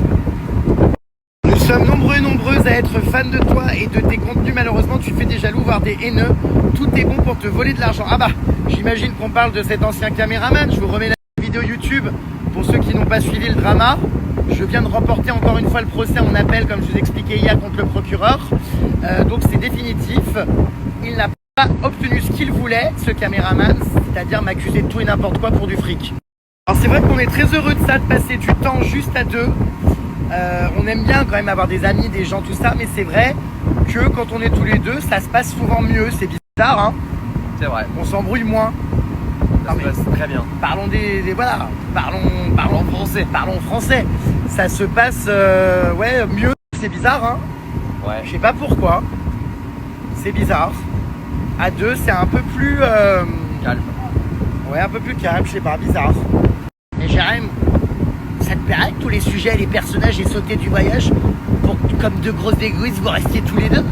Nous sommes nombreux et nombreuses à être fans de toi et de tes contenus. Malheureusement, tu fais des jaloux, voire des haineux. Tout est bon pour te voler de l'argent. Ah bah, j'imagine qu'on parle de cet ancien caméraman. Je vous remets la vidéo YouTube pour ceux qui n'ont pas suivi le drama. Je viens de remporter encore une fois le procès en appel, comme je vous expliquais hier, contre le procureur. Donc c'est définitif. Il n'a pas obtenu ce qu'il voulait, ce caméraman, c'est-à-dire m'accuser de tout et n'importe quoi pour du fric. Alors c'est vrai qu'on est très heureux de ça, de passer du temps juste à deux. On aime bien quand même avoir des amis, des gens, tout ça, mais c'est vrai que quand on est tous les deux, ça se passe souvent mieux. C'est bizarre, hein. C'est vrai. On s'embrouille moins. Ça se passe très bien. Parlons voilà, parlons français. Parlons français. Ça se passe ouais, mieux. C'est bizarre, hein. Ouais. Je sais pas pourquoi. C'est bizarre. À deux, c'est un peu plus Calme. ouais, un peu plus calme. Je sais pas, bizarre. Mais Jérém, ça te plairait que tous les sujets et les personnages aient sauté du voyage pour que, comme deux grosses égoïstes, vous restiez tous les deux?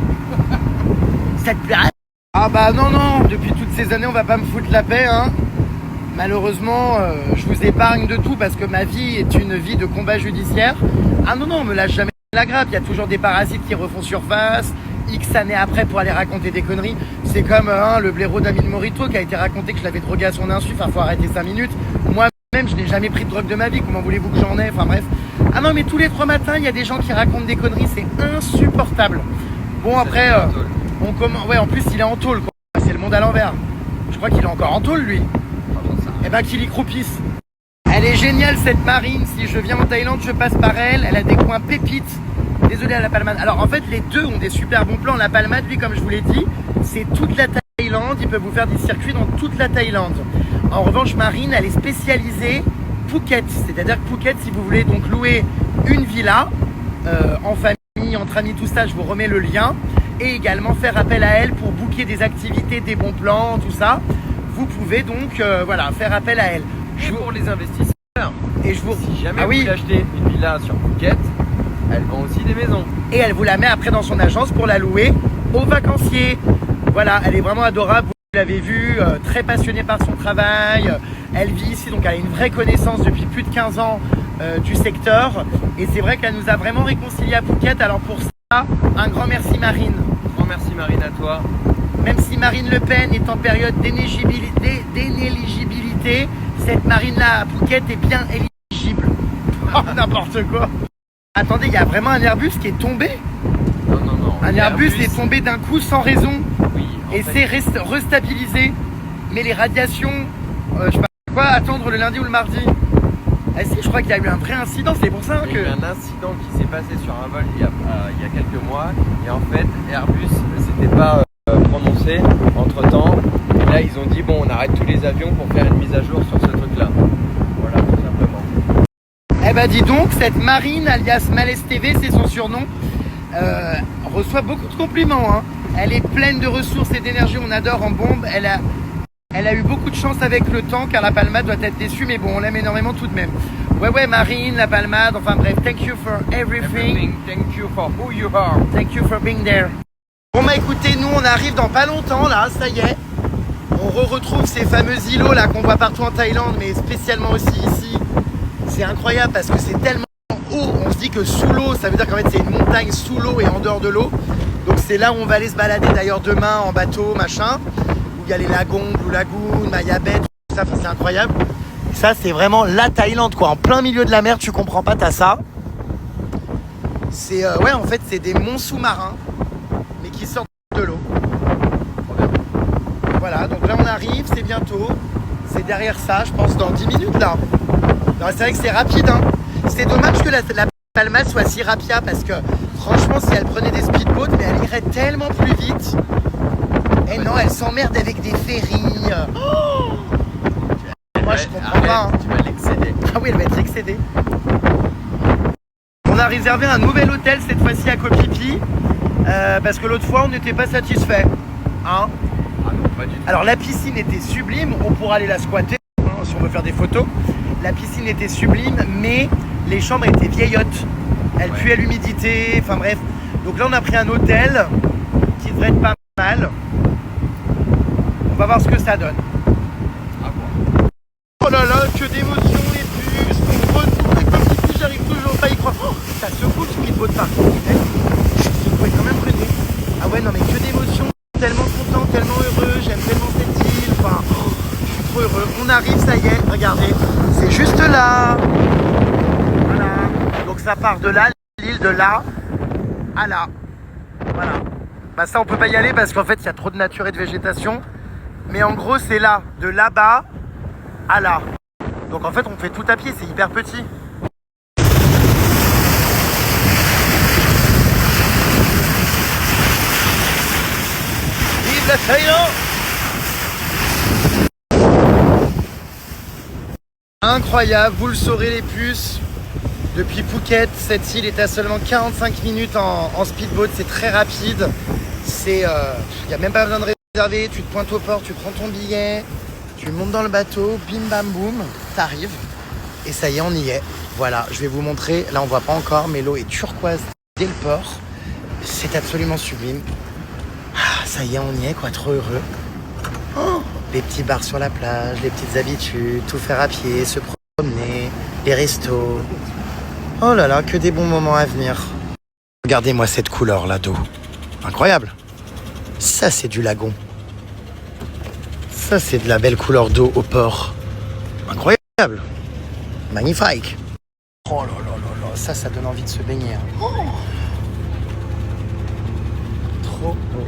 Ça te plairait? Ah bah non, depuis toutes ces années, on va pas me foutre la paix, hein. Malheureusement, je vous épargne de tout parce que ma vie est une vie de combat judiciaire. Ah non, on me lâche jamais la grappe. Il y a toujours des parasites qui refont surface, X années après pour aller raconter des conneries. C'est comme le blaireau d'Amine Morito qui a été raconté que je l'avais drogué à son insu. Enfin, faut arrêter 5 minutes. Moi-même, je n'ai jamais pris de drogue de ma vie. Comment voulez-vous que j'en ai? Enfin bref. Ah non, mais tous les 3 matins, il y a des gens qui racontent des conneries. C'est insupportable. Bon, après, ouais, en plus, il est en tôle, quoi. C'est le monde à l'envers. Je crois qu'il est encore en tôle, lui. Eh ben, qu'il y croupisse. Elle est géniale, cette Marine. Si je viens en Thaïlande, je passe par elle. Elle a des coins pépites. Désolé à la Palmade. Alors, en fait, les deux ont des super bons plans. La Palmade, lui, comme je vous l'ai dit, c'est toute la Thaïlande. Il peut vous faire des circuits dans toute la Thaïlande. En revanche, Marine, elle est spécialisée Phuket. C'est-à-dire que Phuket, si vous voulez donc louer une villa en famille, entre amis, tout ça, je vous remets le lien. Et également faire appel à elle pour booker des activités, des bons plans, tout ça. Vous pouvez donc voilà, faire appel à elle. Et pour les investisseurs, et je vous... si jamais vous voulez acheter une villa sur Phuket, elle vend aussi des maisons. Et elle vous la met après dans son agence pour la louer aux vacanciers. Voilà, elle est vraiment adorable, vous l'avez vu, très passionnée par son travail. Elle vit ici, donc elle a une vraie connaissance depuis plus de 15 ans du secteur. Et c'est vrai qu'elle nous a vraiment réconciliés à Phuket. Alors pour ça, un grand merci Marine. Grand merci Marine à toi. Même si Marine Le Pen est en période d'inéligibilité, cette Marine-là à Phuket est bien éligible. Oh, n'importe quoi. Attendez, il y a vraiment un Airbus qui est tombé. Non. Un Airbus est tombé d'un coup sans raison. Oui. Et c'est restabilisé. Mais les radiations, je sais pas quoi, attendre le lundi ou le mardi. Ah si, je crois qu'il y a eu un vrai incident, c'est pour ça que... Il y a eu un incident qui s'est passé sur un vol il y a quelques mois. Et en fait, Airbus ne s'était pas prononcé entre-temps. Et là, ils ont dit, bon, on arrête tous les avions pour faire une mise à jour sur ce truc-là. Voilà, tout simplement. Eh ben dis donc, cette Marine, alias Malaise TV, c'est son surnom, reçoit beaucoup de compliments, hein. Elle est pleine de ressources et d'énergie, on adore en bombe. Elle a eu beaucoup de chance avec le temps, car la Palmade doit être déçue, mais bon, on l'aime énormément tout de même. Ouais, Marine, la Palmade, enfin bref, thank you for everything. Thank you for who you are. Thank you for being there. Bon bah écoutez, nous on arrive dans pas longtemps là, ça y est. On retrouve ces fameux îlots là qu'on voit partout en Thaïlande, mais spécialement aussi ici. C'est incroyable parce que c'est tellement haut, on se dit que sous l'eau, ça veut dire qu'en fait c'est une montagne sous l'eau et en dehors de l'eau. Donc c'est là où on va aller se balader d'ailleurs demain en bateau, machin. Où il y a les lagons, Blue Lagoon, Maya Bay, tout ça, c'est incroyable. Et ça c'est vraiment la Thaïlande quoi, en plein milieu de la mer, tu comprends pas, t'as ça. C'est ouais, en fait c'est des monts sous-marins, mais qui sortent de l'eau. Voilà, donc là on arrive, c'est bientôt. C'est derrière ça, je pense dans 10 minutes là. Non, c'est vrai que c'est rapide, hein. C'est dommage que la Palma soit si rapide parce que franchement, si elle prenait des speedboats, mais elle irait tellement plus vite. Et non, elle s'emmerde avec des ferries. Oh, moi, je comprends pas. Hein. Tu vas l'excéder. Ah oui, elle va être excédée. On a réservé un nouvel hôtel cette fois-ci à Koh Phi Phi parce que l'autre fois, on n'était pas satisfait. Hein? Ah non, pas du tout. Alors, la piscine était sublime. On pourra aller la squatter hein, si on veut faire des photos. La piscine était sublime, mais les chambres étaient vieillottes. Elles puaient l'humidité, enfin bref. Donc là, on a pris un hôtel qui devrait être pas mal. On va voir ce que ça donne. Ah bon. Oh là là, que d'émotion, les puces. On retourne comme si j'arrive toujours pas à y croire. Oh, ça secoue le speedboat par contre. Je pourrais quand même freiner. Ah ouais, non mais que d'émotion. Tellement content, tellement heureux. J'aime tellement cette île. Enfin, oh, je suis trop heureux. On arrive, ça y est, regardez. C'est juste là. Voilà. Donc ça part de là, l'île de là à là. Voilà. Bah ça on peut pas y aller parce qu'en fait il y a trop de nature et de végétation. Mais en gros c'est là, de là-bas à là. Donc en fait on fait tout à pied, c'est hyper petit. Vive la Thaïlande! Incroyable, vous le saurez les puces. Depuis Phuket, cette île est à seulement 45 minutes en speedboat, c'est très rapide. Il n'y a même pas besoin de réserver, tu te pointes au port, tu prends ton billet, tu montes dans le bateau, bim bam boum, t'arrives. Et ça y est, on y est. Voilà, je vais vous montrer, là on voit pas encore, mais l'eau est turquoise dès le port. C'est absolument sublime. Ah, ça y est, on y est quoi, trop heureux. Oh, les petits bars sur la plage, les petites habitudes, tout faire à pied, se promener, les restos. Oh là là, que des bons moments à venir. Regardez-moi cette couleur là d'eau. Incroyable. Ça c'est du lagon. Ça c'est de la belle couleur d'eau au port. Incroyable. Magnifique. Oh là là là là, ça donne envie de se baigner. Hein. Oh. Trop beau.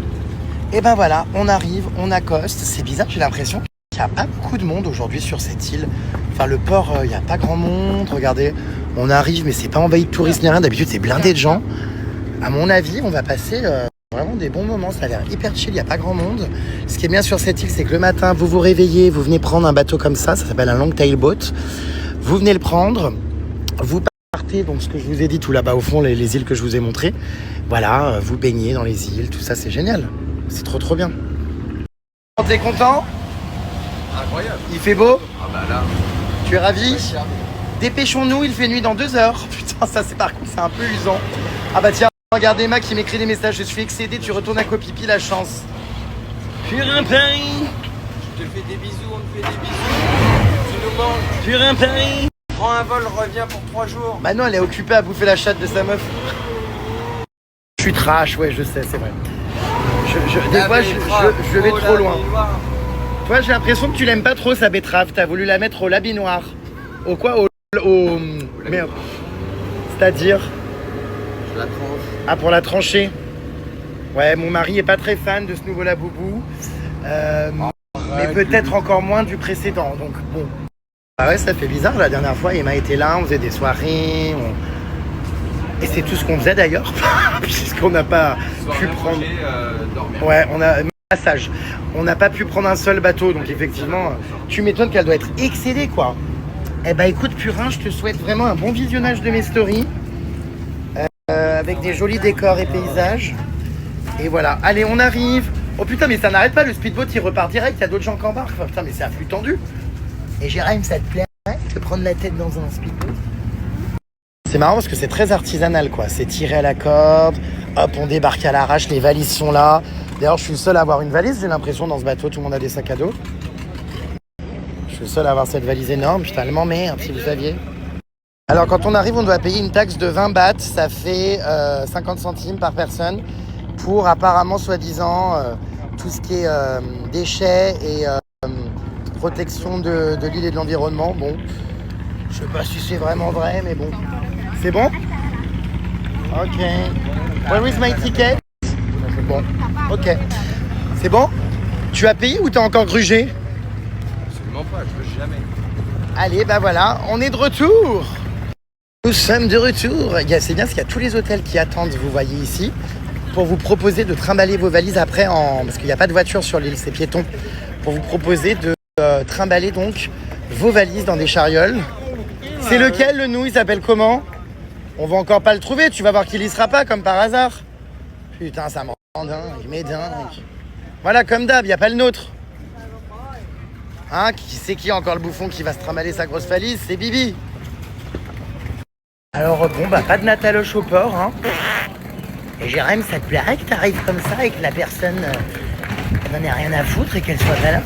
Et ben voilà, on arrive, on accoste. C'est bizarre, j'ai l'impression qu'il n'y a pas beaucoup de monde aujourd'hui sur cette île. Enfin le port, il n'y a pas grand monde. Regardez, on arrive mais c'est pas envahi de touristes ni rien. D'habitude c'est blindé de gens. À mon avis, on va passer vraiment des bons moments. Ça a l'air hyper chill, il n'y a pas grand monde. Ce qui est bien sur cette île, c'est que le matin, vous vous réveillez, vous venez prendre un bateau comme ça s'appelle un long tail boat. Vous venez le prendre, vous partez, donc ce que je vous ai dit tout là-bas au fond, les îles que je vous ai montrées. Voilà, vous baignez dans les îles, tout ça c'est génial. C'est trop bien. T'es content? Incroyable. Il fait beau? Ah bah là. Tu es ravi? Dépêchons-nous, il fait nuit dans 2 heures. Putain, ça c'est par contre, c'est un peu usant. Ah bah tiens, regarde Emma qui m'écrit des messages. Je suis excédé, tu retournes à Koh Phi Phi, la chance. Purin Paris. Je te fais des bisous, on te fait des bisous. Tu nous manques. Purin Paris. Prends un vol, reviens pour 3 jours. Bah non, elle est occupée à bouffer la chatte de sa meuf. Je suis trash, ouais, je sais, c'est vrai. Des fois, je vais trop loin. Toi, j'ai l'impression que tu l'aimes pas trop, sa betterave. T'as voulu la mettre au labi noir. Au quoi? Merde. C'est-à-dire? Je la tranche. Ah, pour la trancher. Ouais, mon mari est pas très fan de ce nouveau laboubou. Mais peut-être encore moins du précédent. Donc bon. Ah ouais, ça fait bizarre. La dernière fois, Emma était là, on faisait des soirées. Et c'est tout ce qu'on faisait d'ailleurs. Puisqu'on n'a pas pu prendre. Manger, dormir. Ouais, on a massage. On n'a pas pu prendre un seul bateau. Donc effectivement, tu m'étonnes qu'elle doit être excédée quoi. Eh ben écoute Purin, je te souhaite vraiment un bon visionnage de mes stories. Avec des jolis décors et paysages. Et voilà, allez on arrive. Oh putain mais ça n'arrête pas, le speedboat il repart direct, il y a d'autres gens qui embarquent. Enfin, putain mais c'est à flux tendu. Et Jérôme, ça te plaît de prendre la tête dans un speedboat? C'est marrant parce que c'est très artisanal quoi, c'est tiré à la corde, hop on débarque à l'arrache, les valises sont là. D'ailleurs je suis le seul à avoir une valise, j'ai l'impression dans ce bateau, tout le monde a des sacs à dos. Je suis le seul à avoir cette valise énorme, putain elle m'emmerde si vous saviez. Alors quand on arrive on doit payer une taxe de 20 bahts, ça fait 50 centimes par personne pour apparemment soi-disant tout ce qui est déchets et protection de l'île et de l'environnement. Bon, je sais pas si c'est vraiment vrai mais bon. C'est bon? Ok. Where is my ticket? Bon, ok. C'est bon? Tu as payé ou t'as encore grugé? Absolument pas, je veux jamais. Allez, bah voilà, on est de retour. Nous sommes de retour. C'est bien parce qu'il y a tous les hôtels qui attendent, vous voyez ici, pour vous proposer de trimballer vos valises après parce qu'il n'y a pas de voiture sur l'île, c'est piéton. Pour vous proposer de trimballer donc vos valises dans des charioles. C'est lequel le nous? Il s'appelle comment? On va encore pas le trouver, tu vas voir qu'il y sera pas comme par hasard. Putain, ça me rend dingue, mais dingue. Voilà, comme d'hab, il n'y a pas le nôtre. Hein, c'est qui encore le bouffon qui va se trimballer sa grosse valise? C'est Bibi. Alors bon, bah pas de Nataloche au port, hein. Et Jérém, ça te plairait que t'arrives comme ça et que la personne n'en ait rien à foutre et qu'elle soit pas là?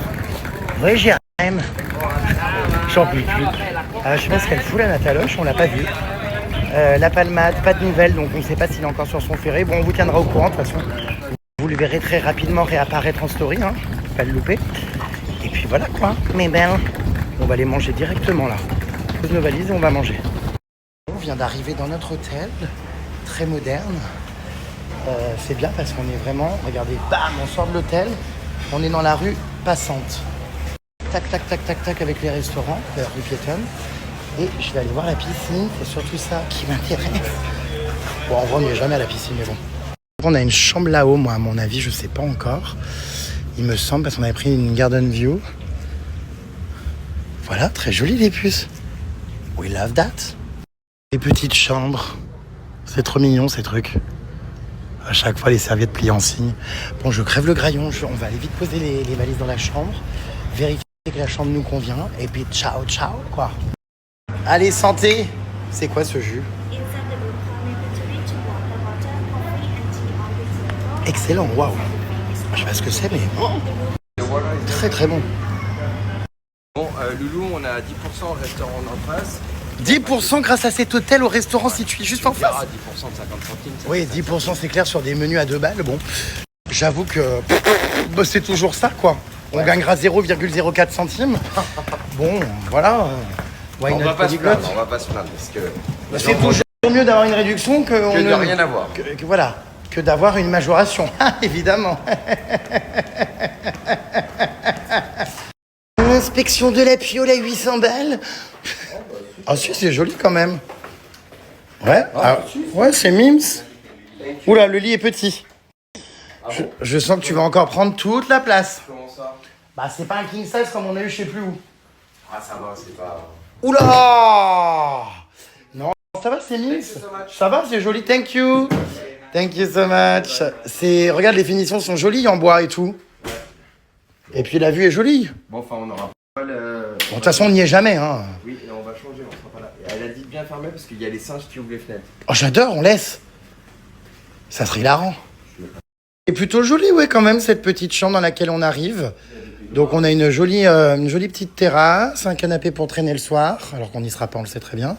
Oui, Jérém. J'en peux plus. Je sais pas ce qu'elle fout la Nataloche, on l'a pas vue. La Palmade, pas de nouvelles, donc on ne sait pas s'il est encore sur son ferry. Bon, on vous tiendra au courant, de toute façon. Vous le verrez très rapidement réapparaître en story, hein. Faut pas le louper. Et puis voilà quoi. Mais ben, on va les manger directement là. On pose nos valises et on va manger. On vient d'arriver dans notre hôtel, très moderne. C'est bien parce qu'on est vraiment, regardez, bam, on sort de l'hôtel, on est dans la rue passante. Tac, tac, tac, tac, tac avec les restaurants, la rue piétonne. Et je vais aller voir la piscine, c'est surtout ça qui m'intéresse. Bon, en vrai, on n'y est jamais à la piscine, mais bon. On a une chambre là-haut, moi, à mon avis, je sais pas encore. Il me semble, parce qu'on avait pris une garden view. Voilà, très joli les puces. We love that. Les petites chambres. C'est trop mignon, ces trucs. À chaque fois, les serviettes pliées en signe. Bon, je crève le graillon. On va aller vite poser les valises dans la chambre. Vérifier que la chambre nous convient. Et puis, ciao, ciao, quoi. Allez, santé. C'est quoi ce jus? Excellent, waouh. Je sais pas ce que c'est, mais très très bon. Bon, Loulou, on a 10% au restaurant en face. 10% grâce à cet hôtel au restaurant situé juste en face. 10% de 50 centimes. Oui, 10% c'est clair sur des menus à 2 balles. Bon, j'avoue que bah, c'est toujours ça, quoi. On gagnera 0,04 centimes. Bon, voilà. On va pas se plaindre, parce que c'est toujours mieux d'avoir une réduction que de rien avoir. Voilà, que d'avoir une majoration. Évidemment. Inspection de la piole à 800 balles. Ah si, c'est joli quand même. Ouais, ouais, c'est mims. Oula, le lit est petit. Je sens que tu vas encore prendre toute la place. Comment ça? Bah c'est pas un king size comme on a eu je sais plus où. Ah ça va, c'est pas... Oula! Non, ça va, c'est mims. Ça va, c'est joli, thank you. Thank you so much. Regarde, les finitions sont jolies en bois et tout. Et puis la vue est jolie. Bon, enfin, on aura pas le... Bon, de toute façon, on n'y est jamais, hein. Oui, et on va changer, on sera pas là. Et elle a dit de bien fermer parce qu'il y a les singes qui ouvrent les fenêtres. Oh, j'adore, on laisse. Ça serait hilarant. C'est plutôt joli, ouais, quand même, cette petite chambre dans laquelle on arrive. Donc, on a une jolie petite terrasse, un canapé pour traîner le soir, alors qu'on n'y sera pas, on le sait très bien.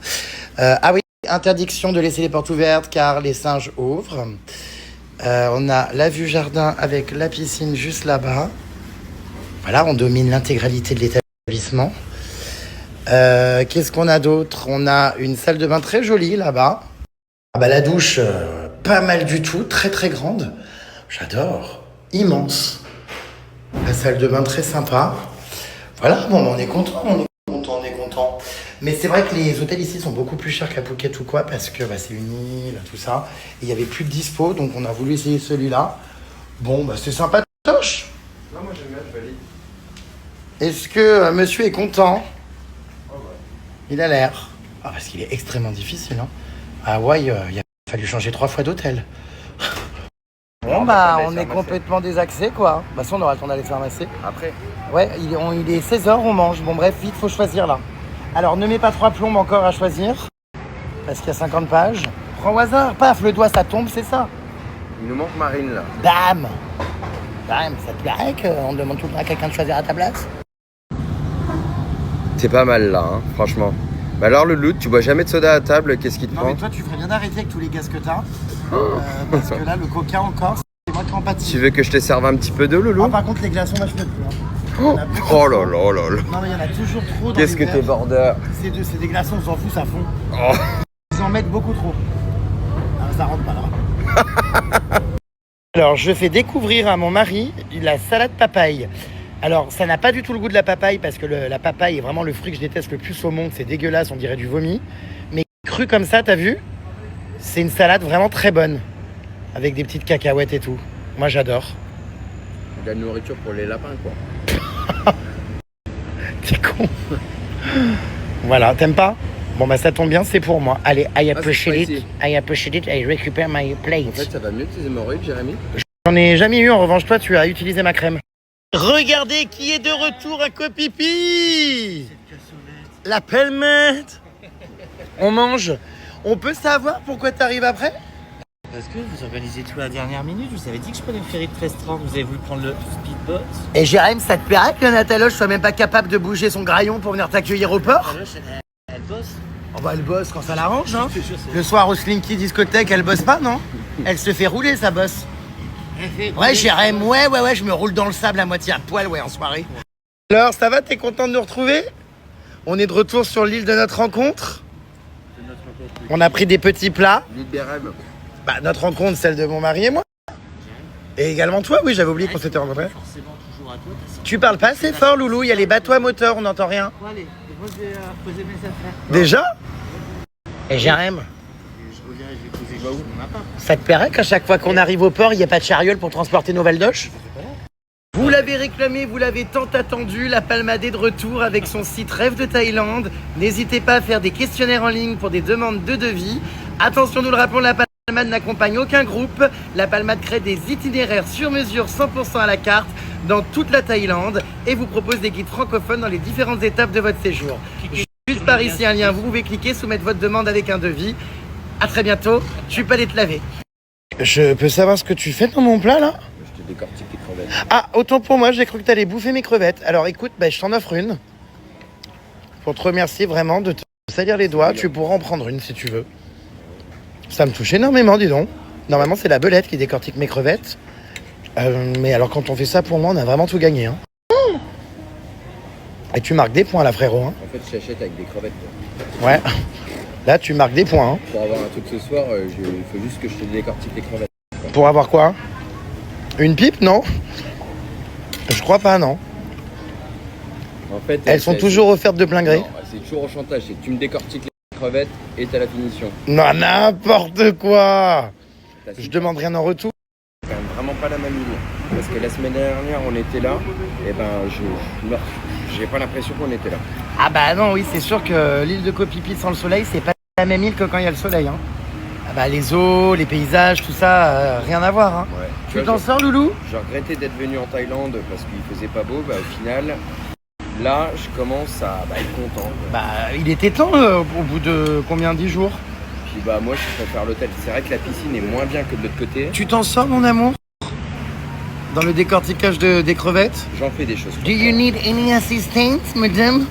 Ah oui, interdiction de laisser les portes ouvertes car les singes ouvrent. On a la vue jardin avec la piscine juste là-bas. Voilà, on domine l'intégralité de l'établissement. Qu'est-ce qu'on a d'autre? On a une salle de bain très jolie là-bas. Ah bah la douche, pas mal du tout, très très grande. J'adore, immense. La salle de bain très sympa. Voilà, bon, on est content, on est content. Mais c'est vrai que les hôtels ici sont beaucoup plus chers qu'à Phuket ou quoi, parce que bah, c'est une île, tout ça. Et il n'y avait plus de dispo, donc on a voulu essayer celui-là. Bon, bah c'est sympatoche. Non, moi j'aime bien, je valide. Est-ce que monsieur est content? Oh, ouais. Il a l'air. Ah, parce qu'il est extrêmement difficile. Hein. À Hawaï, il a fallu changer 3 fois d'hôtel. Bon, bah, on est complètement désaxé, quoi. Bah, ça, on aura le temps d'aller faire masser. Après? Ouais, il est 16h, on mange. Bon, bref, vite, faut choisir là. Alors, ne mets pas 3 plombes encore à choisir. Parce qu'il y a 50 pages. Prends au hasard, paf, le doigt, ça tombe, c'est ça. Il nous manque Marine, là. Bam! Bam, ça te plairait qu'on demande tout le temps à quelqu'un de choisir à ta place? C'est pas mal, là, hein, franchement. Bah alors, le loot, tu bois jamais de soda à table, qu'est-ce qui te Non, prend? mais toi, tu ferais bien d'arrêter avec tous les gaz que t'as. Parce que là, le coca encore, c'est moi qui en pâtis. Tu veux que je te serve un petit peu d'eau, Loulou? Ah, par contre, les glaçons, moi, je peux plus. Hein. Oh là là là là. Non, mais il y en a toujours trop dans Qu'est-ce les que verres. t'es border? C'est des glaçons, on s'en fout, ça fond. Oh. Ils en mettent beaucoup trop. Ah, ça rentre pas là. Alors, je fais découvrir à mon mari la salade papaye. Alors, ça n'a pas du tout le goût de la papaye parce que la papaye est vraiment le fruit que je déteste le plus au monde. C'est dégueulasse, on dirait du vomi. Mais cru comme ça, t'as vu? C'est une salade vraiment très bonne. Avec des petites cacahuètes et tout. Moi, j'adore. De la nourriture pour les lapins, quoi. T'es con. Voilà, t'aimes pas? Bon, bah ça tombe bien, c'est pour moi. Allez, I appreciate it. I appreciate it. I récupère my plate. En fait, ça va mieux tes hémorroïdes, Jérémy? J'en ai jamais eu, en revanche, toi, tu as utilisé ma crème. Regardez qui est de retour à Copipi! La pelmette! On mange. On peut savoir pourquoi t'arrives après? Parce que vous organisez tout à la dernière minute. Je vous avais dit que je prenais le ferry de 13h30. Vous avez voulu prendre le speedboat. Et Jérém, ça te plairait que Nataloche soit même pas capable de bouger son graillon pour venir t'accueillir au port? Elle bosse. Oh bah elle bosse quand ça l'arrange, hein. Je suis sûr, c'est- Le soir au Slinky discothèque, elle bosse pas, non? Elle se fait rouler, sa bosse. Ouais, Jérém, ouais, je me roule dans le sable à moitié à poil, ouais, en soirée. Alors, ça va? T'es content de nous retrouver? On est de retour sur l'île de notre rencontre. On a pris des petits plats. Libérem. Bah, notre rencontre, celle de mon mari et moi. Et également toi, oui, j'avais oublié qu'on s'était rencontrés. Forcément, toujours à toi. Tu parles pas assez fort, Loulou, il y a les bateaux à moteur, on n'entend rien. Bon, allez, moi je vais poser mes affaires. Déjà? Et Jérém, Je reviens et je vais poser juste mon appart. ça te plairait qu'à chaque fois qu'on arrive au port, il n'y a pas de chariole pour transporter nos valdoches? Vous l'avez réclamé, vous l'avez tant attendu, la Palmade est de retour avec son site Rêve de Thaïlande. N'hésitez pas à faire des questionnaires en ligne pour des demandes de devis. Attention, nous le rappelons, la Palmade n'accompagne aucun groupe. La Palmade crée des itinéraires sur mesure 100% à la carte dans toute la Thaïlande et vous propose des guides francophones dans les différentes étapes de votre séjour. Juste par ici un lien, vous pouvez cliquer, soumettre votre demande avec un devis. À très bientôt, je suis pas allé te laver. Je peux savoir ce que tu fais dans mon plat là? Je te décortique les crevettes. Ah, autant pour moi, j'ai cru que t'allais bouffer mes crevettes. Alors écoute, bah, je t'en offre une. Pour te remercier vraiment de te salir les doigts, tu pourras en prendre une si tu veux. Ça me touche énormément, dis donc. Normalement, c'est la belette qui décortique mes crevettes. Mais alors, quand on fait ça pour moi, on a vraiment tout gagné. Hein. Et tu marques des points là, frérot. Hein. En fait, je t'achète avec des crevettes, quoi. Ouais. Là, tu marques des points. Hein. Pour avoir un truc ce soir, il faut juste que je te décortique les crevettes. Pour avoir quoi? Une pipe, non? Je crois pas, non. En fait, Elles sont toujours offertes de plein gré. Non, c'est toujours au chantage. C'est que tu me décortiques les crevettes et t'as la finition. Non, n'importe quoi. T'as Je demande rien en retour. quand même vraiment pas la même ligne. Parce que la semaine dernière, on était là, et ben, j'ai pas l'impression qu'on était là. Ah bah non, oui, c'est sûr que l'île de Koh-Phi-Phi sans le soleil, c'est pas la même île que quand il y a le soleil. Hein. Ah bah les eaux, les paysages, tout ça, rien à voir. Hein. Ouais. Tu vois, t'en sors, Loulou? j'ai regretté d'être venu en Thaïlande parce qu'il faisait pas beau. Bah, au final, là, je commence à être content. Quoi. Bah, il était temps au bout de combien, 10 jours? Puis bah, moi, je préfère l'hôtel. C'est vrai que la piscine est moins bien que de l'autre côté. Tu t'en sors, mon amour? Dans le décortiquage des crevettes? J'en fais des choses. Do you need any assistance, madame?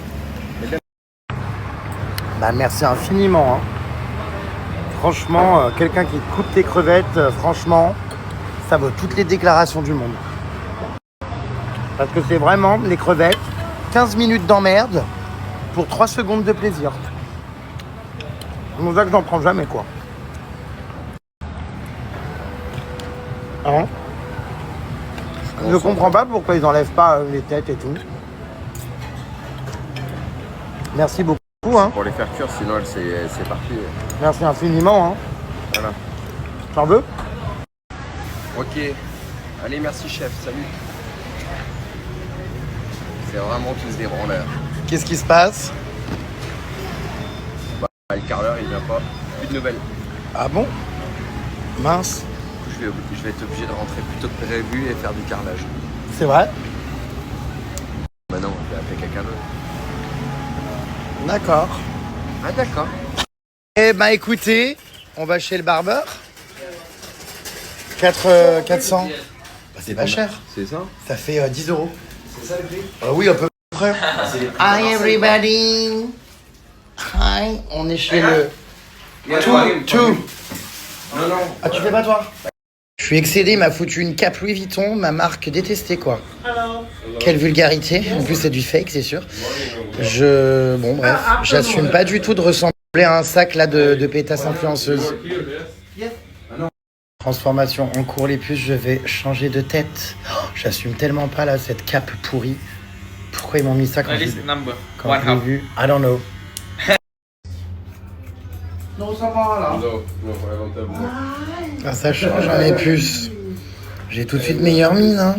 Bah merci infiniment. Hein. Franchement, quelqu'un qui coupe tes crevettes, franchement, ça vaut toutes les déclarations du monde. Parce que c'est vraiment les crevettes, 15 minutes d'emmerde pour 3 secondes de plaisir. C'est pour ça que j'en prends jamais, quoi. Hein? Je comprends pas pourquoi ils enlèvent pas les têtes et tout. Merci beaucoup. Hein. Pour les faire cuire, sinon c'est parti. Merci infiniment. Hein. Voilà. T'en veux? Ok. Allez, merci chef. Salut. C'est vraiment tous des branleurs. Qu'est-ce qui se passe? Bah, le carreleur, il vient pas. Plus de nouvelles. Ah bon? Mince. Du coup, je vais être obligé de rentrer plus tôt que prévu et faire du carrelage. C'est vrai? Bah non, je vais appeler quelqu'un d'autre. D'accord. Ah d'accord. Eh ben écoutez, on va chez le barbeur. 400. Bah, c'est pas cher. C'est ça? Ça fait 10 €. C'est ça le prix? Oui, à peu près. Hi everybody. Hi. On est chez le... Tout. Non, non. Ah, tu fais pas toi? Je suis excédé, il m'a foutu une cape Louis Vuitton, ma marque détestée, quoi. Quelle vulgarité. En plus, c'est du fake, c'est sûr. Bon, bref. J'assume pas du tout de ressembler à un sac, là, de pétasse influenceuse. Transformation en cours, les puces, je vais changer de tête. Oh, J'assume tellement pas là cette cape pourrie. Pourquoi ils m'ont mis ça quand je l'ai number. quand je l'ai vu? I don't know. Non, ça va là. Ah, ça change, j'en ai plus. J'ai tout de suite meilleure mine, hein.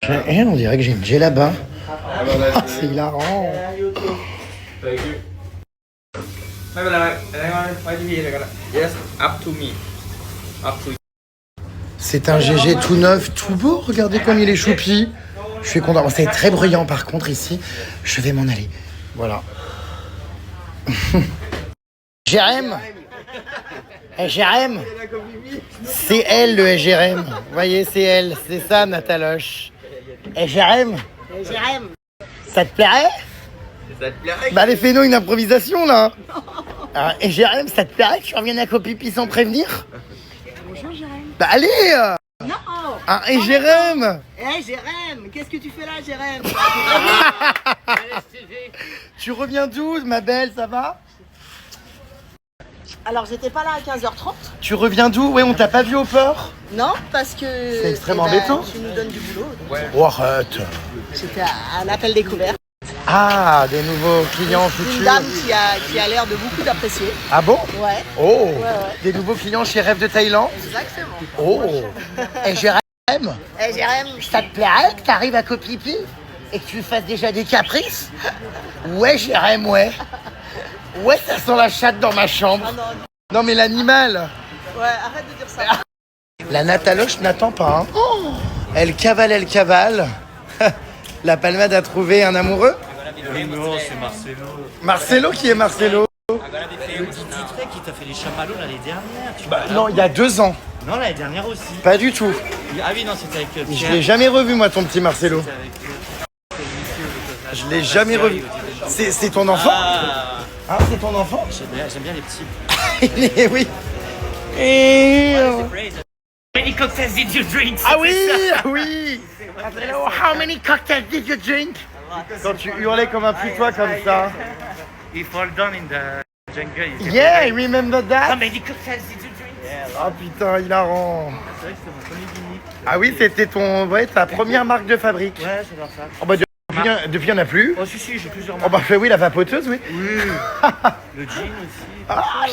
On dirait que j'ai une djellaba. Ah, c'est hilarant. Yes, up to me. Up to you. C'est un GG tout neuf, tout beau. Regardez comme il est choupi. Je suis content. Bon, c'est très bruyant par contre ici. Je vais m'en aller. Voilà. Jérém. Jérém. C'est elle le Jérém. Vous voyez, c'est elle. C'est ça, Nataloche. Jérém. Jérém, Ça te plairait? Ça te plairait? Bah, allez, fais-nous une improvisation là. Ah, et Jérém, ça te plairait que je revienne à Copipi sans prévenir? bonjour Jérém. Bah, allez. Non. Ah, et Jérém. Jérém, qu'est-ce que tu fais là, Jérém? Tu reviens d'où, ma belle, ça va? Alors, j'étais pas là à 15h30. Tu reviens d'où? Ouais, on t'a pas vu au port? Non, parce que... C'est extrêmement embêtant. Tu nous donnes du boulot. donc Oh, arrête. J'étais à un appel découvert. Ah, des nouveaux clients Une futurs. dame qui a l'air de beaucoup d'apprécier. Ah bon? Ouais, Oh, ouais. des nouveaux clients chez Rêve de Thaïlande? exactement. Oh. Et Jérém, Jérém, ça te plairait que t'arrives à Copipi et que tu fasses déjà des caprices? Ouais, Jérém, ouais. Ouais, ça sent la chatte dans ma chambre. ah non, Non, mais l'animal. ouais, arrête de dire ça. La Nataloche n'attend pas. Hein. Oh, elle cavale, elle cavale. La Palmade a trouvé un amoureux? Non, c'est Marcelo. Marcelo, qui est Marcelo? Le petit Dutré qui t'a fait les chamallows l'année dernière. Non, il y a 2 ans. Non, l'année dernière aussi. Pas du tout. Ah oui, non, c'était avec Je Pierre. l'ai jamais revu, moi, ton petit Marcelo. C'était avec Je l'ai jamais revu. C'est ton enfant? Ah, Hein, c'est ton enfant? j'aime bien les petits. Eh oui. Et... Many cocktails did you drink? Ah oui, ah oui. Hello, how many cocktails did you drink? Quand tu hurlais comme un putois comme ça. He fall down in the jungle. Yeah, I remember How that. many cocktails did you drink? Ah putain, hilarant. C'est vrai que c'était mon premier gimmick. Ah oui, c'était ta première marque de fabrique. Ouais, j'adore ça. Oh bah depuis, il n'y en a plus. Oh si, si, j'ai plusieurs Oh bah oui, la vapoteuse, oui. Le jean aussi. Ah,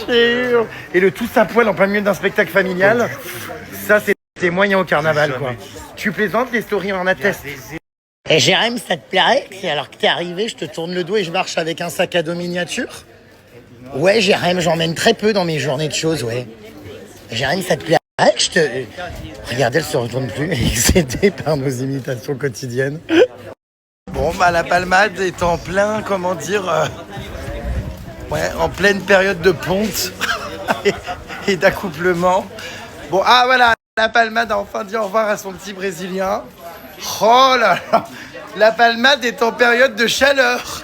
et le tous à poil en plein milieu d'un spectacle familial. Ça, c'était moyen au carnaval, quoi. Tu plaisantes, les stories en attestent. Et Jérém, ça te plairait? Alors que t'es arrivé, je te tourne le dos et je marche avec un sac à dos miniature? Ouais, Jérém, j'emmène très peu dans mes journées de choses, ouais. Jérém, ça te plairait que je te... Regardez, elle se retourne plus, excédée par nos imitations quotidiennes. Bon, bah la Palmade est en plein, comment dire... Ouais, en pleine période de ponte et d'accouplement. Bon, ah voilà, la Palmade a enfin dit au revoir à son petit Brésilien. Oh là là, la Palmade est en période de chaleur.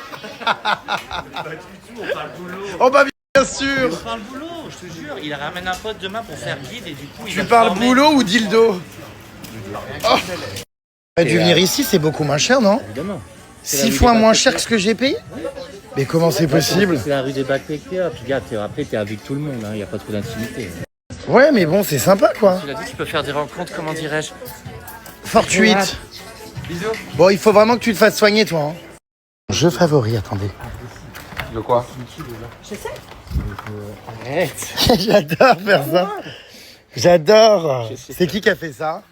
Oh bah bien sûr. On parle boulot, je te jure. Il ramène un pote demain pour faire guide et du coup il Tu va parles former. boulot ou dildo? Oh. Dû venir ici, c'est beaucoup moins cher, non? Évidemment. 6 fois moins cher que ce que j'ai payé? Mais comment c'est possible? C'est la rue des Backpackers. Puis regarde, après t'es avec tout le monde, il n'y a pas trop d'intimité. Ouais, mais bon, c'est sympa, quoi. Tu l'as dit, tu peux faire des rencontres, comment dirais-je? Fortuite. Bisous. Bon, il faut vraiment que tu te fasses soigner, toi. Hein. Jeu favori, attendez. De quoi? Arrête. J'adore faire ça. J'adore. C'est qui a fait ça?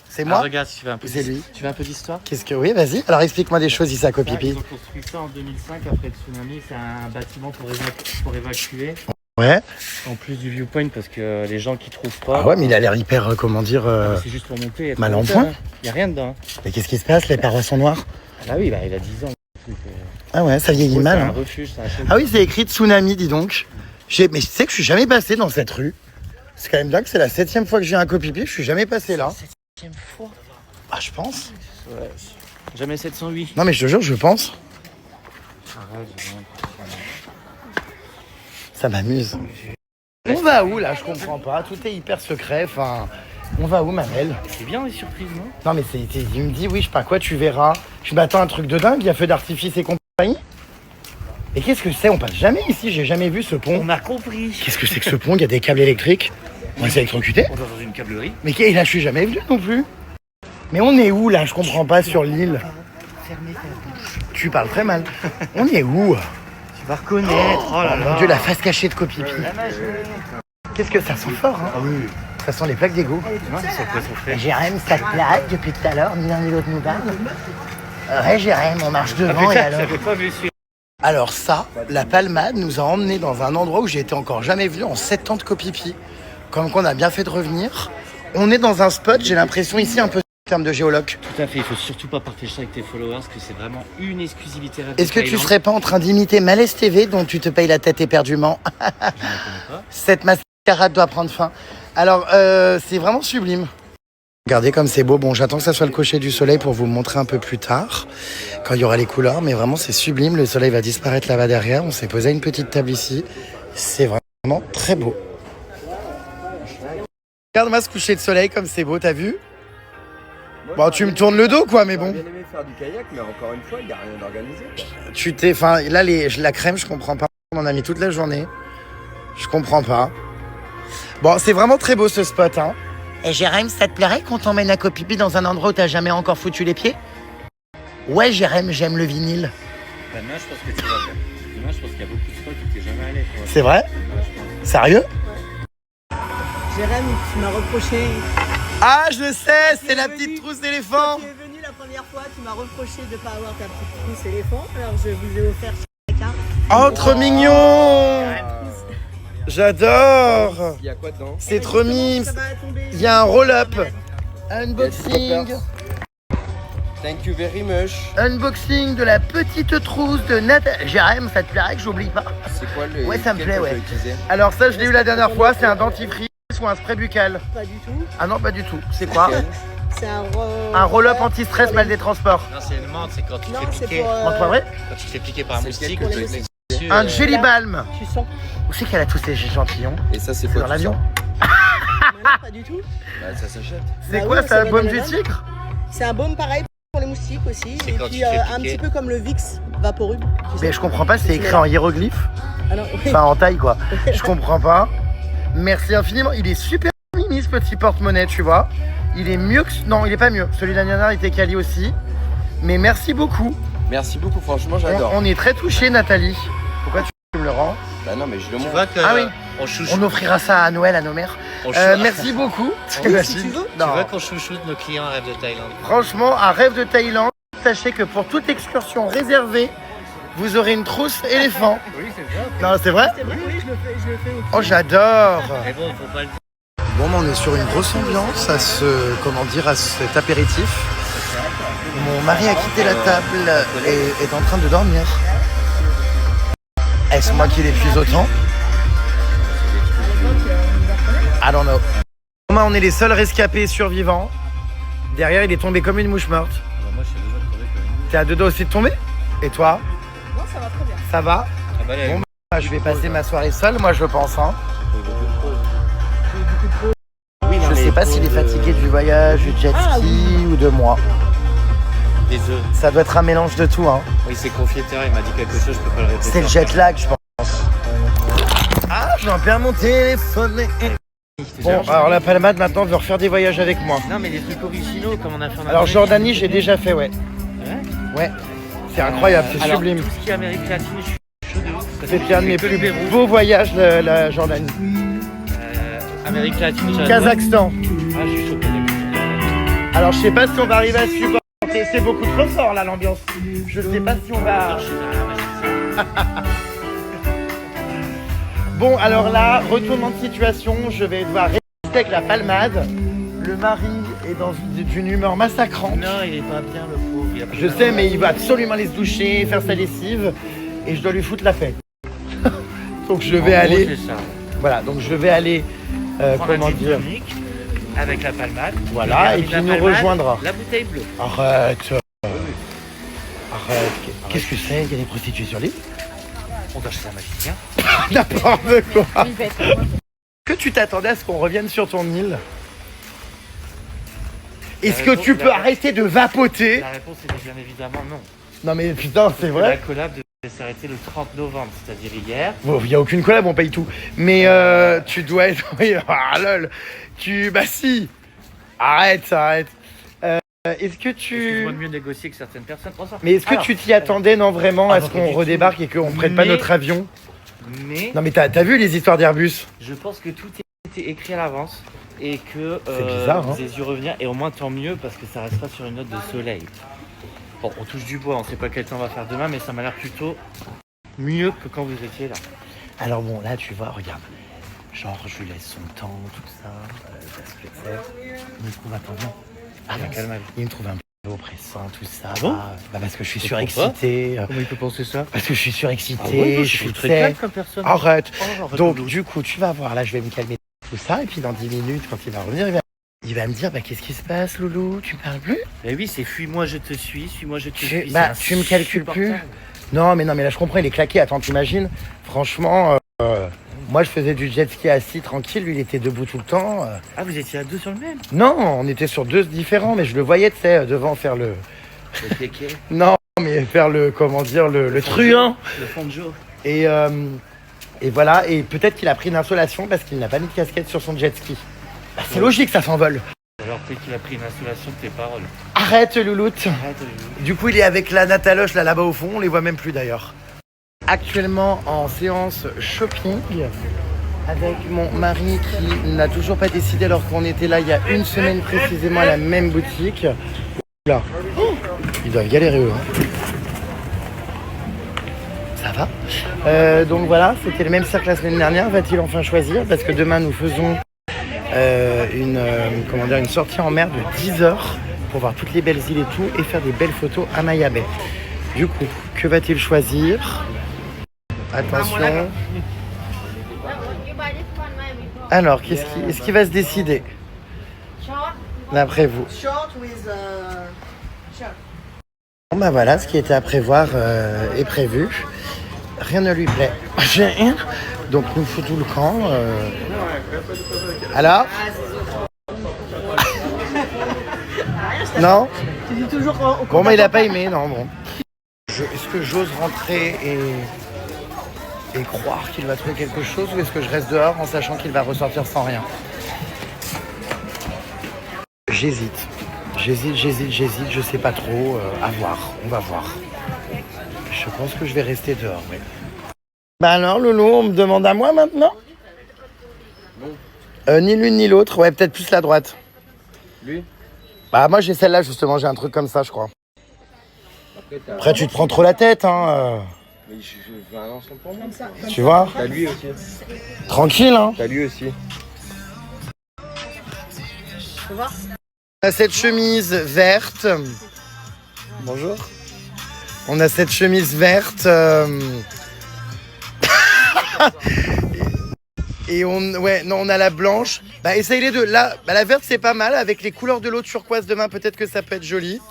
C'est moi? Regarde, si tu veux un peu C'est lui. Tu veux un peu d'histoire? Qu'est-ce que... Oui, vas-y. Alors, explique-moi des choses ici à Ils Copipi. ont construit ça en 2005 après le tsunami. C'est un bâtiment pour évacuer. Ouais. En plus du viewpoint parce que les gens qui trouvent pas. Ah ouais, mais il a l'air hyper, comment dire... C'est juste pour monter. Il mal en point. Il n'y a rien dedans. Mais qu'est-ce qui se passe? Les parois sont noires? Ah oui, bah, il a 10 ans. Le truc, Ah ouais, ça vieillit c'est mal. un Hein. refuge, c'est un shelter. Ah oui, c'est écrit tsunami, dis donc. Mais tu sais que je suis jamais passé dans cette rue. C'est quand même dingue, c'est la 7e fois que je viens à Copipi, je suis jamais passé là. 7e fois. Ah, je pense. Ouais. Jamais 708. Non mais je te jure, je pense. Arrête, Ça m'amuse. On va où là? Je comprends pas. Tout est hyper secret. Enfin, on va où, ma belle? c'est bien les surprises, non? Non mais il me dit oui, je sais pas quoi, tu verras. Je m'attends à un truc de dingue. Il y a feu d'artifice et compagnie. Et qu'est-ce que c'est? On passe jamais ici. J'ai jamais vu ce pont. On a compris. Qu'est-ce que c'est que ce pont? Il y a des câbles électriques. On s'est électrocuté. On va dans une câblerie. Mais là, je suis jamais venu non plus. Mais on est où là? Je comprends pas sur l'île. Fermez ta bouche. Tu parles très mal. On est où? Tu vas reconnaître. Oh là là. Mon Dieu, la face cachée de Copipi. Qu'est-ce que ça sent fort, hein? Ah oui. Ça sent les plaques d'égout. Non, c'est sur quoi sont faits? Jérém, ça te plaque depuis tout à l'heure, ni l'un ni l'autre nous parle. Ouais, Jérém, on marche devant et alors. J'avais pas vu celui-là. Alors ça, la Palmade nous a emmenés dans un endroit où j'ai été encore jamais venu en 7 ans de Copipi. Comme qu'on a bien fait de revenir. On est dans un spot, j'ai l'impression ici un peu en termes de géologue. Tout à fait, il faut surtout pas partager ça avec tes followers, que c'est vraiment une exclusivité. Est-ce que tu serais pas en train d'imiter Malaise TV dont tu te payes la tête éperdument? Je ne la connais pas. Cette mascarade doit prendre fin. Alors, c'est vraiment sublime. Regardez comme c'est beau. Bon, j'attends que ça soit le coucher du soleil pour vous le montrer un peu plus tard, quand il y aura les couleurs. Mais vraiment, c'est sublime. Le soleil va disparaître là-bas derrière. On s'est posé à une petite table ici. C'est vraiment très beau. Regarde-moi ce coucher de soleil comme c'est beau, t'as vu? Bon, tu me tournes le dos, quoi, mais bon. J'aurais bien aimé faire du kayak, mais encore une fois, il n'y a rien d'organisé. Tu t'es... Enfin, là, la crème, je comprends pas. On en a mis toute la journée. Je comprends pas. Bon, c'est vraiment très beau, ce spot, hein. Et Jérém, ça te plairait qu'on t'emmène à Copipi dans un endroit où t'as jamais encore foutu les pieds? Ouais, Jérém, j'aime le vinyle. Demain, je pense que tu vas faire. Demain, je pense qu'il y a beaucoup de spots où t'es jamais allé. Toi. C'est vrai? Sérieux? Jérém, tu m'as reproché. Ah, je sais, c'est la petite trousse d'éléphant. Quand tu es venu la première fois, tu m'as reproché de ne pas avoir ta petite trousse éléphant. Alors je vous ai offert chacun. Oh, trop mignon. J'adore. Il y a quoi dedans? C'est trop mime. Ça va tomber. Il y a un roll-up. Unboxing. Thank you very much. Unboxing de la petite trousse de Nathalie. Jérém, ça te plairait que j'oublie pas? C'est quoi le. Ouais, ça me quel plaît, que je ouais. vais utiliser? Alors ça, je l'ai eu la dernière fois, c'est un dentifrice ou un spray buccal. Pas du tout. Ah non, pas du tout. C'est quoi? C'est Un roll-up anti-stress mal des transports. Non, c'est une menthe, c'est quand tu te Non, fais c'est piquer. pour. Montre pas vrai? Quand tu te fais piquer par un C'est moustique, lequel que tu je te vais mets utiliser? Un jelly balm. Tu sens. Où c'est qu'elle a tous ces échantillons? Et ça, c'est C'est quoi? dans tout l'avion? ça Non, pas du tout. Bah, ça s'achète. C'est Bah quoi, oui, c'est un c'est baume la du banane. tigre? C'est un baume pareil pour les moustiques aussi. C'est Et quand puis tu te fais un piquer. petit peu comme le Vicks Vaporub. tu sais. Mais je comprends pas, c'est écrit en hiéroglyphe. Ah non, oui. Enfin, en taille, quoi. Je comprends pas. Merci infiniment. Il est super mini, ce petit porte-monnaie, tu vois. Il est mieux que... Non, il est pas mieux. Celui de l'année dernière était quali aussi. Mais merci beaucoup. Merci beaucoup, franchement, j'adore. On est très touchés, Nathalie. Pourquoi tu me le rends? Bah non, mais je le Tu montre. vois que Ah oui. on chouchoute. On offrira ça à Noël à nos mères. Merci beaucoup. Oui, si tu veux. Tu Non. vois qu'on chouchoute nos clients à Rêve de Thaïlande. Franchement, un rêve de Thaïlande. Sachez que pour toute excursion réservée, vous aurez une trousse éléphant. Oui, c'est ça. Non, c'est vrai? C'est vrai, oui, je le fais aussi. Oh, j'adore. Mais bon, faut pas le dire. Bon, on est sur une grosse ambiance à à cet apéritif. Mon mari a quitté la table et est en train de dormir. Est-ce moi qui l'épuise autant? I don't know. Romain, on est les seuls rescapés survivants. Derrière, il est tombé comme une mouche morte. Moi, je suis déjà crevé quand même. T'es à deux doigts aussi de tomber? Et toi? Non, ça va très bien. Ça va? Ah bah, là, Bon, bah, je vais passer ma soirée seule, moi je pense. Hein. oui, non, Je mais sais pas faut- s'il est fatigué du voyage, du jet ski ou de moi. Des œufs. Ça doit être un mélange de tout. Hein. Oui, c'est confiteur, il m'a dit quelque chose, je peux pas le répéter. C'est le jet lag, je pense. Ah, j'en perds mon téléphone. Bon, alors la Palmade maintenant veut refaire des voyages avec moi. Non, mais des trucs originaux comme on a fait en Alors Amérique. Jordanie, j'ai déjà fait, ouais. Ouais. Ouais. C'est incroyable, c'est Alors, sublime. Tout ce qui est Amérique latine, je suis chaud de ouf. parce que C'était un de j'ai mes fait que plus le Pérou. beaux voyages, la Jordanie. Amérique latine, j'adore. Kazakhstan. Ah, je suis chaud Kazakhstan. Alors je sais pas si on va arriver à supporter. C'est beaucoup trop fort là l'ambiance. Je sais pas si on va. Je suis derrière ma chaussure. Bon, alors là, retournement de situation, je vais devoir rester avec la Palmade. Le mari est dans une humeur massacrante. Non, il est pas bien, le pauvre. Il a pas Je sais, mais il va absolument aller se doucher, faire sa lessive, et je dois lui foutre la fête. Donc je vais En gros, aller, c'est ça. voilà, donc je vais aller, Prendre comment un gin dire, tonic avec la palmade. Voilà, Et et avec puis la il nous palmade, rejoindra. La bouteille bleue. Arrête, arrête, qu'est-ce que c'est? Il y a des prostituées sur l'île? On va chez un magicien. N'importe quoi. Que tu t'attendais à ce qu'on revienne sur ton île? Est-ce que réponse, tu peux arrêter de vapoter? La réponse était bien évidemment non. Non mais putain, c'est La vrai. collab de s'est arrêté le 30 novembre, c'est-à-dire hier. Bon, il n'y a aucune collab, on paye tout. Mais tu dois être... Oui, ah lol. Bah si. Arrête. Est-ce que tu... Excuse-moi de mieux négocier que certaines personnes. Bonsoir. Mais est-ce que tu t'y attendais, non, vraiment, à ce qu'on redébarque et qu'on prenne pas notre avion? Mais... Non, mais t'as vu les histoires d'Airbus? Je pense que tout était écrit à l'avance et que C'est bizarre, vous ayez dû revenir. Et au moins, tant mieux, parce que ça restera sur une note de soleil. Bon, on touche du bois, on sait pas quel temps on va faire demain, mais ça m'a l'air plutôt mieux que quand vous étiez là. Alors bon, là, tu vois, regarde. Genre, je lui laisse son temps, tout ça. Parce que, tu sais, il me trouve attendant. Il me trouve un peu oppressant, tout ça. bon Bah parce que je suis Pourquoi surexcité. Comment il peut penser ça? Parce que je suis surexcité. Je je suis suis très tu sais, calme comme personne. Arrête. Arrête, Donc, Loulou. du coup, tu vas voir. Là, je vais me calmer tout ça. Et puis, dans 10 minutes, quand il va revenir, il va me dire, bah, qu'est-ce qui se passe, Loulou? Tu parles plus? Eh oui, c'est fuis-moi, je te suis, suis-moi, je te suis. Bah, c'est tu me calcules plus? insupportable. Non, mais là, je comprends, il est claqué. Attends, t'imagines? Franchement, moi, je faisais du jet ski assis, tranquille. Lui, il était debout tout le temps. Ah, vous étiez à deux sur le même? Non, on était sur deux différents, mais je le voyais, tu sais, devant faire le... Le kéké, Non, mais faire le, comment dire, le truand. le fond de Joe. Et voilà, et peut-être qu'il a pris une insolation parce qu'il n'a pas mis de casquette sur son jet ski. Bah, c'est logique, ça s'envole. Alors peut-être qu'il a pris une insolation de tes paroles. Arrête, louloute. Arrête, Loulou. Du coup, il est avec la Nataloche là-bas au fond, on les voit même plus d'ailleurs. Actuellement en séance shopping avec mon mari qui n'a toujours pas décidé alors qu'on était là il y a une semaine précisément à la même boutique. Là, ils doivent galérer eux. Ça va. Donc voilà, c'était le même cercle la semaine dernière. Va-t-il enfin choisir? Parce que demain nous faisons une sortie en mer de 10 heures pour voir toutes les belles îles et tout et faire des belles photos à Maya Bay. Du coup, que va-t-il choisir? Attention. Alors, est-ce qu'il va se décider d'après vous? Short with shirt. Bon bah voilà, ce qui était à prévoir est prévu. Rien ne lui plaît. Donc nous foutons le camp. Alors? Non? Tu dis toujours au Bon bah il a pas aimé, non bon. Est-ce que j'ose rentrer et croire qu'il va trouver quelque chose ou est-ce que je reste dehors en sachant qu'il va ressortir sans rien? J'hésite, je sais pas trop, à voir, on va voir. Je pense que je vais rester dehors, oui. Bah alors Loulou, on me demande à moi maintenant? Ni l'une ni l'autre, ouais peut-être plus la droite. Lui? Bah moi j'ai celle-là justement, j'ai un truc comme ça je crois. Après tu te prends trop la tête hein. Mais je veux un ensemble pour moi. Tu vois? T'as lui aussi. Tranquille hein. T'as lui aussi. Tu vois? On a cette chemise verte. Bonjour. On a cette chemise verte. Et on a la blanche. Bah essaye les deux. Là, bah, la verte c'est pas mal. Avec les couleurs de l'eau turquoise demain, peut-être que ça peut être joli.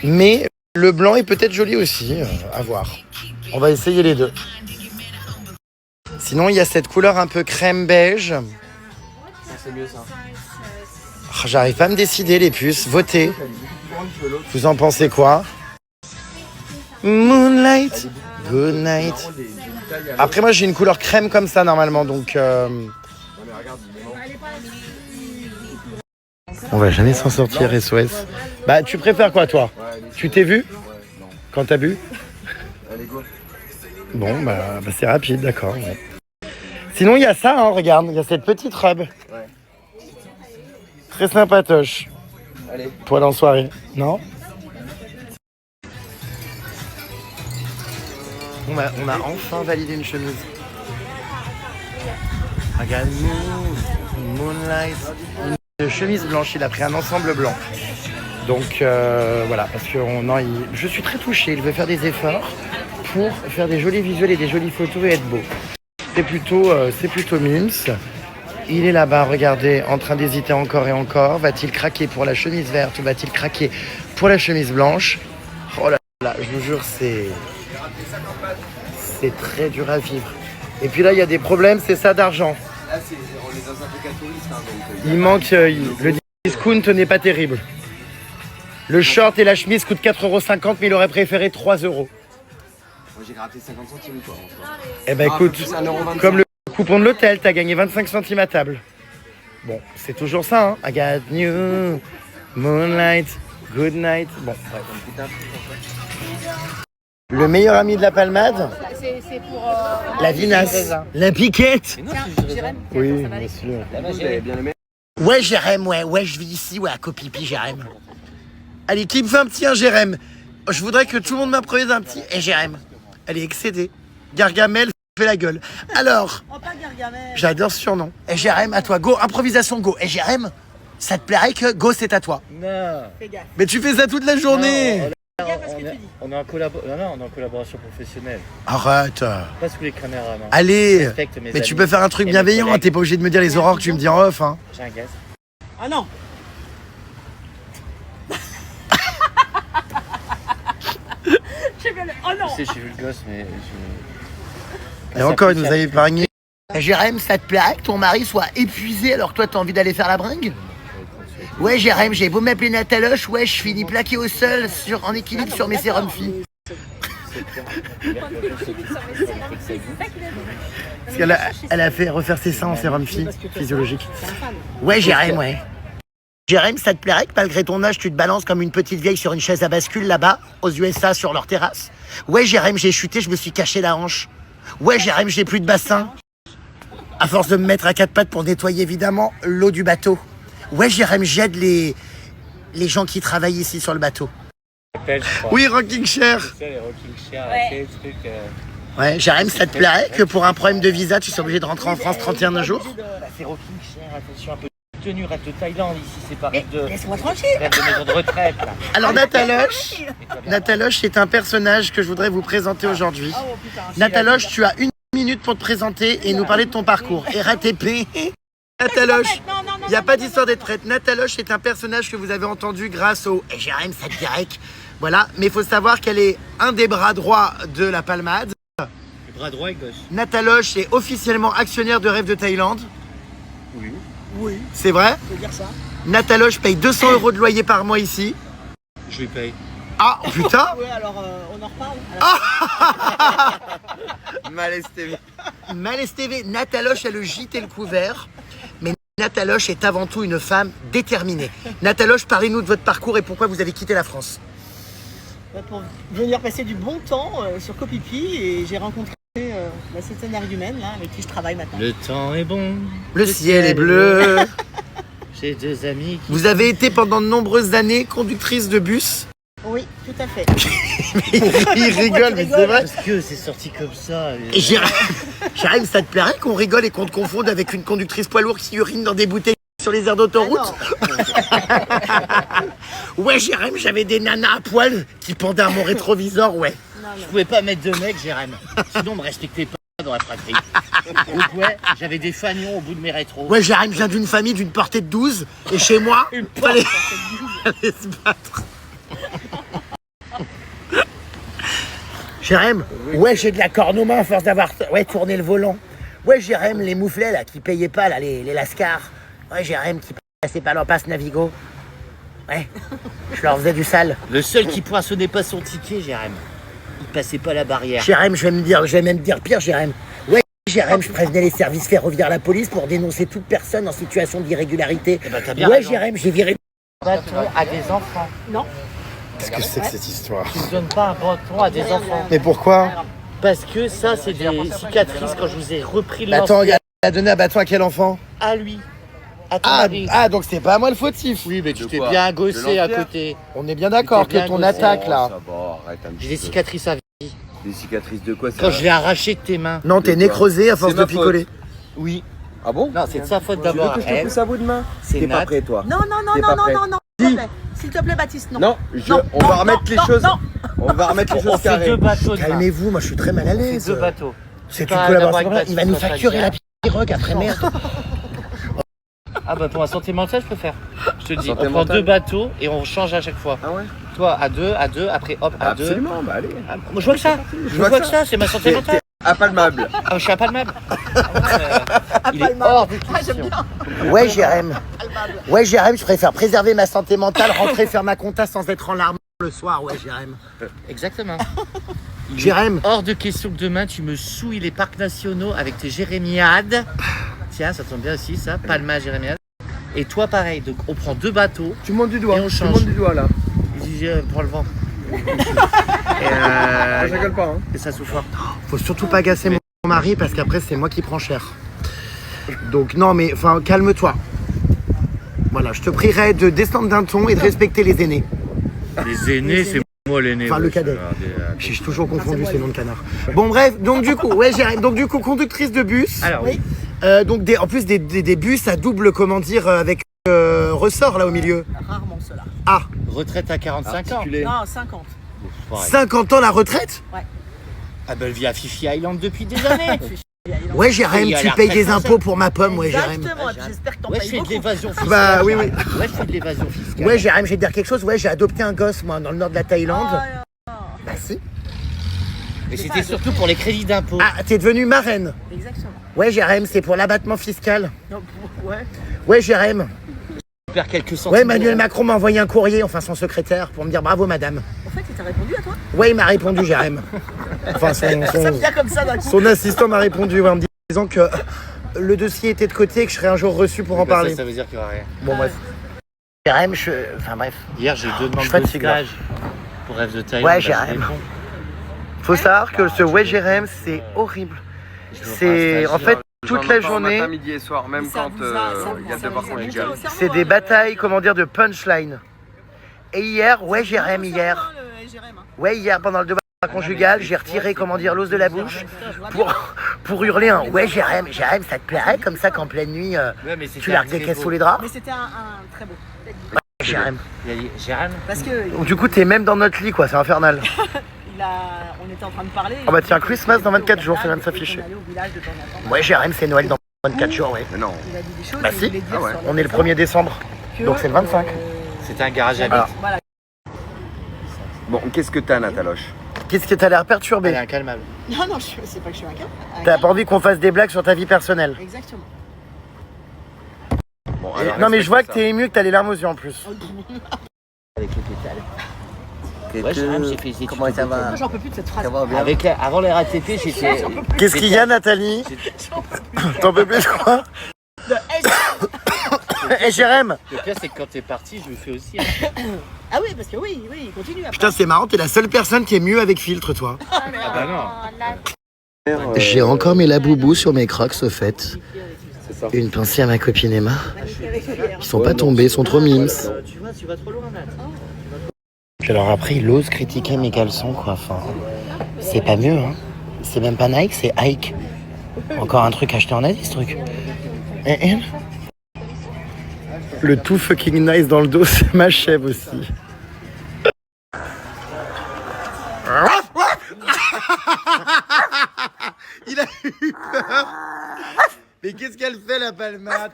Mais le blanc est peut-être joli aussi. À voir. On va essayer les deux. Sinon, il y a cette couleur un peu crème beige. C'est mieux ça. Oh, j'arrive pas à me décider, les puces. Votez. Vous en pensez quoi? Moonlight, good night. Après, moi, j'ai une couleur crème comme ça, normalement, donc... On va jamais s'en sortir, SOS. Bah, tu préfères quoi, toi? Tu t'es vu? Quand t'as bu? Bon, bah c'est rapide, d'accord. Ouais. Sinon, il y a ça, hein, regarde. Il y a cette petite robe. Très sympatoche. Allez. Poil en soirée, non? On a enfin validé une chemise. Regarde, Moonlight. Une chemise blanche, il a pris un ensemble blanc. Donc voilà, parce que je suis très touché, il veut faire des efforts pour faire des jolis visuels et des jolies photos et être beau. C'est plutôt mims. Il est là-bas, regardez, en train d'hésiter encore et encore. Va-t-il craquer pour la chemise verte ou va-t-il craquer pour la chemise blanche? Oh là là, je vous jure, c'est très dur à vivre. Et puis là, il y a des problèmes, c'est ça d'argent. Là, on est dans un truc à touristes. Hein, donc, Il manque, le discount n'est pas terrible. Le short et la chemise coûtent 4,50 €, mais il aurait préféré 3 €. Moi j'ai gratté 50 centimes quoi. Eh ben écoute, plus 1,25 €. comme le coupon de l'hôtel, t'as gagné 25 centimes à table. Bon, c'est toujours ça, hein. I got you, moonlight, good night. Bon, bref. Le meilleur ami de la palmade, C'est pour. la vinasse, la piquette. Jérém. Oui, bien sûr. Vous avez bien aimé. Ouais, Jérém, ouais, je vis ici, ouais, à Copipi, Jérém. Allez, qui me fait un petit Jérém? Je voudrais que tout le monde m'improvise un petit Jérém. Elle est excédée. Gargamel fait la gueule. Alors, Oh, pas Gargamel. j'adore ce surnom. Jérém, à toi, go, improvisation, go. Jérém, ça te plairait que go, c'est à toi? Non. Fais gaffe. Mais tu fais ça toute la journée. Fais gaffe à ce que tu dis. On est en collaboration professionnelle. Arrête. Pas sous les crânes à main. Allez. Respecte mes Mais tu amis peux faire un truc et mes bienveillant, hein. collègues. T'es pas obligé de me dire les horreurs que tu me dis en off, hein. J'ai un gaz. Ah non. J'ai bien le- Oh non. Tu sais, j'ai vu le gosse, mais Et encore, il nous a épargné. Jérém, ça te plairait que ton mari soit épuisé alors que toi t'as envie d'aller faire la bringue? Ouais, Jérém, j'ai beau m'appeler Nataloche, ouais, je finis plaqué au sol en équilibre sur mes sérums filles. Parce qu'elle elle a fait refaire ses seins en sérum filles, physiologique. Ouais, Jérém, ouais. Jérém, ça te plairait que malgré ton âge, tu te balances comme une petite vieille sur une chaise à bascule là-bas, aux USA, sur leur terrasse? Ouais, Jérém, j'ai chuté, je me suis caché la hanche. Ouais, Jérém, j'ai plus de bassin. À force de me mettre à quatre pattes pour nettoyer évidemment l'eau du bateau. Ouais, Jérém, j'aide les gens qui travaillent ici sur le bateau. Oui, Rocking Chair. Tu sais, les rocking chairs, Ouais. les trucs. Ouais, Jérém, ça te plairait que pour un problème de visa, tu sois obligé de rentrer en France 31 jours? C'est rocking chair, attention, un peu de tenue, rêve de Thaïlande ici, c'est pas rêve de. Laisse-moi tranquille. Rêve de maison de retraite là. Alors Nataloche, Mets-toi bien. Nataloche, c'est un personnage que je voudrais vous présenter aujourd'hui. Oh putain. Nataloche, tu as 1 minute pour te présenter et nous parler de ton parcours. RATP. Nataloche, Non, non, non. il n'y a pas d'histoire d'être prête. Nataloche est un personnage que vous avez entendu grâce au Jérém, ça te dirait que... Voilà, mais il faut savoir qu'elle est un des bras droits de la palmade. Le bras droit et gauche. Nataloche est officiellement actionnaire de Rêve de Thaïlande. Oui. Oui, C'est vrai? faut dire ça. Nataloche paye 200 € de loyer par mois ici. Je lui paye. Ah, oh, putain. Ouais, alors on en reparle. Alors, Malaise TV. Malaise TV, Nataloche a le gîte et le couvert. Mais Nataloche est avant tout une femme déterminée. Nataloche, parlez-nous de votre parcours et pourquoi vous avez quitté la France. pour venir passer du bon temps sur Copipi et j'ai rencontré cette énergumène là avec qui je travaille maintenant. Le temps est bon. Le ciel est bleu. J'ai deux amis qui... Vous avez été pendant de nombreuses années conductrice de bus. Oui, tout à fait. Il rigole, mais c'est vrai. Parce que c'est sorti comme ça. Et Jérém, ça te plairait qu'on rigole et qu'on te confonde avec une conductrice poids lourd qui urine dans des bouteilles sur les aires d'autoroute? Ouais, Jérém, j'avais des nanas à poil qui pendaient à mon rétroviseur, ouais. Je pouvais pas mettre de mec, Jérém. Sinon, on me respectait pas dans la fratrie. Donc, ouais, j'avais des fagnons au bout de mes rétros. Ouais, Jérém, je viens d'une famille d'une portée de 12 et chez moi, fallait se battre. Jérém, ouais, j'ai de la corne aux mains à force d'avoir tourné le volant. Ouais, Jérém, les mouflets là qui payaient pas là, les lascars. Ouais, Jérém qui passait pas leur passe Navigo. Ouais, je leur faisais du sale. Le seul qui poinçonnait pas son ticket, Jérém. Il passait pas la barrière. Jérém, je vais même dire pire, Jérém. Ouais, Jérém, je prévenais les services ferroviaires, la police pour dénoncer toute personne en situation d'irrégularité. Eh ben, t'as bien Ouais, raison. Jérém, j'ai viré. Bâton à des enfants. Non. Qu'est-ce que c'est que cette histoire? Tu ne donnes pas un bâton à des enfants. Mais pourquoi? Parce que ça, c'est des cicatrices quand je vous ai repris le Attends, lance-pierre elle a donné un bâton à quel enfant? à lui. À ton mari. Donc c'est pas à moi le fautif. Oui, mais tu De t'es quoi? bien De gossé à l'empire côté. On est bien d'accord Tu t'es que bien ton gossé. attaque là. Ça va, arrête un petit J'ai des peu. cicatrices à vie. Des cicatrices de quoi ça? Quand je l'ai arraché de tes mains. Non, t'es De quoi? nécrosé à force C'est de ma faute. picoler. Oui. Ah bon? Non, c'est de sa faute Tu veux d'abord. que je te Elle. pousse à bout de main? C'est T'es pas Nat. prêt toi? Non, non, non, T'es non, pas non, prêt. non, non, s'il te plaît. S'il te plaît, Baptiste, non. Non, Non, on va non, remettre non, les non, choses. non. On va remettre les On choses fait carrées. deux bateaux de main. Calmez-vous, moi je suis très mal à On fait l'aise. deux bateaux. C'est une Pas collaboration. d'avoir une Il va nous bâtisse facturer la stagiaire. pirogue après, merde. Ah bah pour un santé mentale, je peux faire. Je te dis, santé on prend mentale. deux bateaux et on change à chaque fois. Ah ouais? Toi à deux, après hop à deux. Absolument, bah allez. Ah, moi je vois que ça. Je vois que ça, c'est ma santé mentale. Impalmable. Ah, je suis impalmable. Il est Impalmable. hors de Ah, j'aime question. bien. Ouais, Jérém. Ouais, Jérém, je préfère préserver ma santé mentale, rentrer faire ma compta sans être en larmes le soir. Ouais, Jérém. Exactement. Il est Jérém. hors de question que demain tu me souilles les parcs nationaux avec tes jérémiades. Tiens, ça tombe bien aussi, ça. Palma, jérémiade. Et toi, pareil. Donc, on prend 2 bateaux. Tu montes du doigt. Et on Tu change. montes du doigt là. Il dit, prends le vent. Je rigole pas. Hein. Et ça souffle fort. Faut surtout pas agacer mon mari parce qu'après, c'est moi qui prends cher. Donc, non, mais enfin, calme-toi. Voilà, je te prierai de descendre d'un ton et de respecter les aînés. Les aînés, c'est moi l'aîné. Enfin, le cadet. J'ai toujours confondu ces noms de canards. Bon, bref, donc du coup, ouais, Jérém. Donc, du coup, conductrice de bus. Alors, oui. Donc, en plus, des bus à double, comment dire, avec ressort là au milieu. Rarement cela. Ah, Retraite à 45 ans. Articulé. Non, 50. Pareil. 50 ans la retraite? Ah ben, elle vit à Fifi Island depuis des années. Ouais, Jérém, Il a tu l'air payes très des sincère. impôts pour ma pomme, ouais, Jérém. Exactement, et puis j'espère que t'en Ouais, je payes fais de beaucoup. l'évasion fiscale. Bah, oui, Jérém. Ouais, je fais de l'évasion fiscale. Ouais, Jérém, je vais te dire quelque chose. Ouais, j'ai adopté un gosse, moi, dans le nord de la Thaïlande. Bah, si. Et c'était surtout pour les crédits d'impôt. Ah, t'es devenue marraine. Exactement. Ouais, Jérém, c'est pour l'abattement fiscal. Non, ouais. Ouais, Jérém. Je perds quelques centimes. Ouais, Emmanuel Macron m'a envoyé un courrier, enfin son secrétaire, pour me dire bravo, madame. En fait, il t'a répondu à toi. Ouais, il m'a répondu, Jérém. Enfin, Ça me vient comme ça d'un coup. son assistant m'a répondu, ouais, en me disant que le dossier était de côté et que je serais un jour reçu pour en parler. Ça veut dire qu'il n'y aura rien. Bon, bref. Jérém, enfin bref. Hier, j'ai 2 demandes de fatigue, là. stage pour Rêve de Thaïlande. Ouais, bah, Jérém. je réponds. Faut savoir que ce ouais, Jérém, c'est horrible. C'est en fait toute la journée, Matin, midi et soir, même Mais ça quand vous a- il y a ça devoir vous a conjugal. monté au cerveau, c'est des hein, batailles, comment dire, de punchline. Et hier, ouais, Jérém, le- hier. le Jérém, hein. Ouais, hier, pendant le devoir conjugal, j'ai retiré, comment dire, l'os de la bouche pour hurler un ouais, Jérém, Jérém, ça te plairait comme ça qu'en pleine nuit, Ouais, mais c'était tu largues un des très caisses beau. sous les draps? Mais c'était un très beau. Jérém. Il a dit, Jérém, Parce que Donc, du coup, t'es même dans notre lit, quoi, c'est infernal. on était en train de parler. Oh bah tiens, Christmas dans 24 jours, ça vient de s'afficher. On allait au village de temps en temps. Ouais, Jérém, c'est Noël dans 24 jours, ouais. Mais non. Il a dit des choses. Bah et il si. voulait dire Ah ouais. sur les On est le réseaux 1er décembre, que, donc c'est le 25. c'était un garage à j'avais- bite. Voilà. Bon, qu'est-ce que t'as, Nataloche? Qu'est-ce que t'as l'air Elle est perturbé? incalmable. Non, non, c'est pas que je suis un câble. T'as pas envie qu'on fasse des blagues sur ta vie personnelle? Exactement. Bon, Et- alors, non mais je vois que respecte t'es ému, que t'as les larmes aux yeux en plus. Avec le pétale. Ouais, Jérém, j'ai fait les études. Comment ça va? Moi, j'en peux plus de cette phrase. Avec avant les RATP, j'étais. Qu'est-ce qu'il y a, Nathalie? T'en peux plus, quoi? Eh, Jérém! Le pire, c'est que quand t'es parti, je le fais aussi. Hein. Ah oui, parce que oui, il continue après. Putain, c'est marrant, t'es la seule personne qui est mieux avec filtre, toi. Ah bah non. J'ai encore mes laboubous sur mes crocs, au fait. Une pensée à ma copine Emma. Ils sont pas tombés, ils sont trop mimes. Tu vois, tu vas trop loin, Nat. Puis alors après, il ose critiquer mes caleçons, quoi. Enfin, c'est pas mieux, hein. C'est même pas Nike, c'est Ike. Encore un truc acheté en Asie, ce truc. Le tout fucking nice dans le dos, c'est ma chèvre aussi. Il a eu peur. Mais qu'est-ce qu'elle fait, la palmade?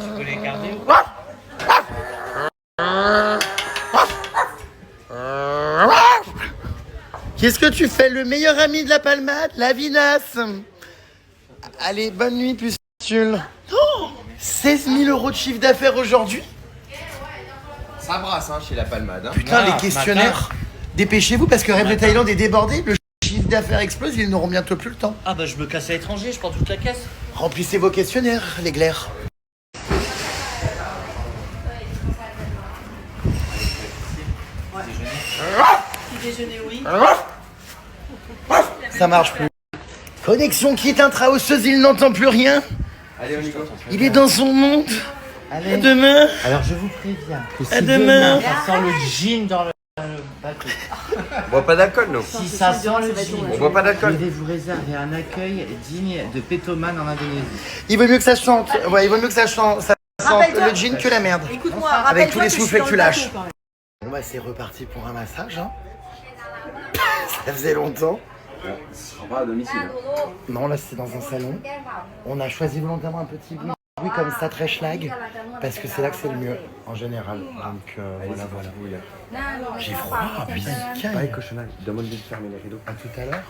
Tu peux les garder ou pas? Qu'est-ce que tu fais? Le meilleur ami de la palmade, la vinasse. Allez, bonne nuit, pustule. Oh, 16 000 € de chiffre d'affaires aujourd'hui? Ça brasse, hein, chez la Palmade. Hein. Putain, Ah, les questionnaires. Dépêchez-vous parce que Rêve de Thaïlande est débordé. Le chiffre d'affaires explose, ils n'auront bientôt plus le temps. Ah bah je me casse à l'étranger, je prends toute la caisse. Remplissez vos questionnaires, les glaires. Petit déjeuner, oui. Ça marche plus. Connexion quitte intra-osseuse, il n'entend plus rien. Allez, on y go. Il est dans son monde. Allez. À demain. Alors je vous préviens que si À demain. ça sent le gin dans le bateau, On boit pas d'alcool, nous. si ça sent le gin, On boit pas je d'alcool. vais vous réserver un accueil digne de pétoman en Indonésie. Il vaut mieux que ça chante. Ouais, il vaut mieux que ça chante. Ça sente Rappelle-toi. le gin que la merde. Écoute-moi, Avec tous rappelle-toi les que je souffles suis que tu dans le lâches. bateau, quand même. Bon bah c'est reparti pour un massage. Hein. Ça faisait longtemps. On va à domicile. Non, là c'est dans un salon. On a choisi volontairement un petit bout Oui, comme ça, très schlag, parce que c'est là que c'est le mieux, en général. Donc voilà. J'ai froid, putain. Pas cochonnage. Demande de fermer les rideaux. À tout à l'heure.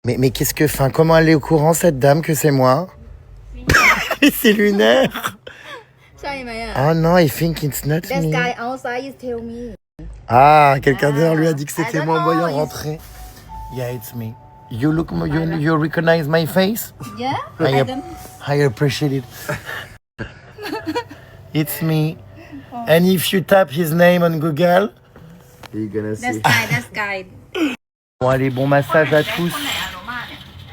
Mais qu'est-ce que... Enfin, comment elle est au courant, cette dame, que c'est moi? C'est lunaire. Ah non, I think it's not That me. guy outside is tell me. Ah, quelqu'un dehors lui a dit que c'était I don't moi en know, voyant it's- rentrer. Yeah, it's me. You look, you recognize my face? Yeah? I, I don't. I appreciate it. It's me. And if you tap his name on Google... You're gonna see. That's guy. Bon, allez, bon massage à tous.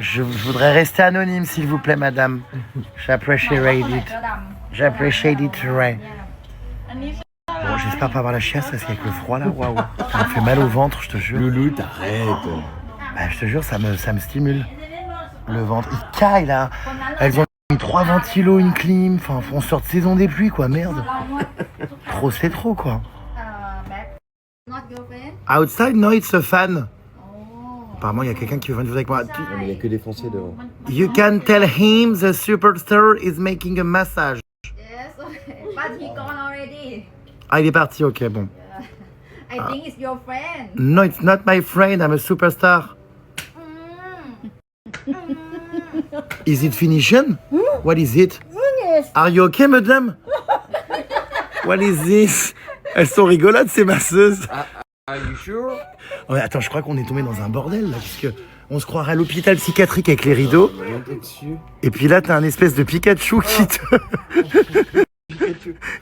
Je voudrais rester anonyme, s'il vous plaît, madame. J'appreciate it. J'appreciate it, Ray. Bon, j'espère pas avoir la chiasse parce qu'avec le froid là, waouh. Ça me fait mal au ventre, je te jure. Loulou, t'arrêtes. Bah, je te jure, ça me stimule. Le ventre. Il caille là. Elles ont mis 3 ventilos, une clim. Enfin, on sort de saison des pluies, quoi, merde. Trop, c'est trop, quoi. Not your friend? Outside, no, it's a fan. Apparemment, il y a quelqu'un qui veut venir avec moi. Non, mais il n'y a que des Français devant. You can tell him the superstar is making a massage. Yes, but he gone already. Ah, il est parti, ok, bon. I think it's your friend. No, it's not my friend, I'm a superstar. Is it finishing? What is it? Are you okay, madame? What is this? Elles sont rigolotes, ces masseuses. Are you sure? Ouais, attends, je crois qu'on est tombé dans un bordel, là, puisque on se croirait à l'hôpital psychiatrique avec les rideaux. Montez dessus. Et puis là, t'as un espèce de Pikachu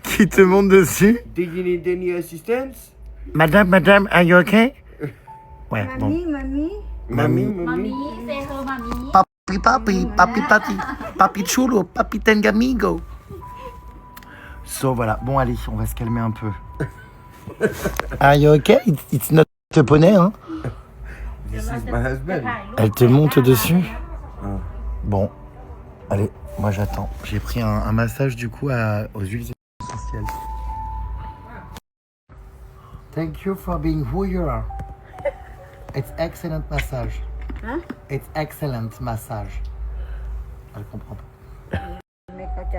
qui te monte dessus. Do you need any assistance? Madame, are you okay? Ouais, bon. Mamie. Say hello, mommy. Papi chulo, papi tengamigo. So voilà, bon allez, on va se calmer un peu. Are you okay? It's not a poney, hein? This is my husband. Elle te monte dessus? Bon, allez, moi j'attends. J'ai pris un massage du coup aux huiles essentielles. Thank you for being who you are. It's excellent massage. Hein? It's excellent massage. Elle comprend pas. ไม่เข้าใจ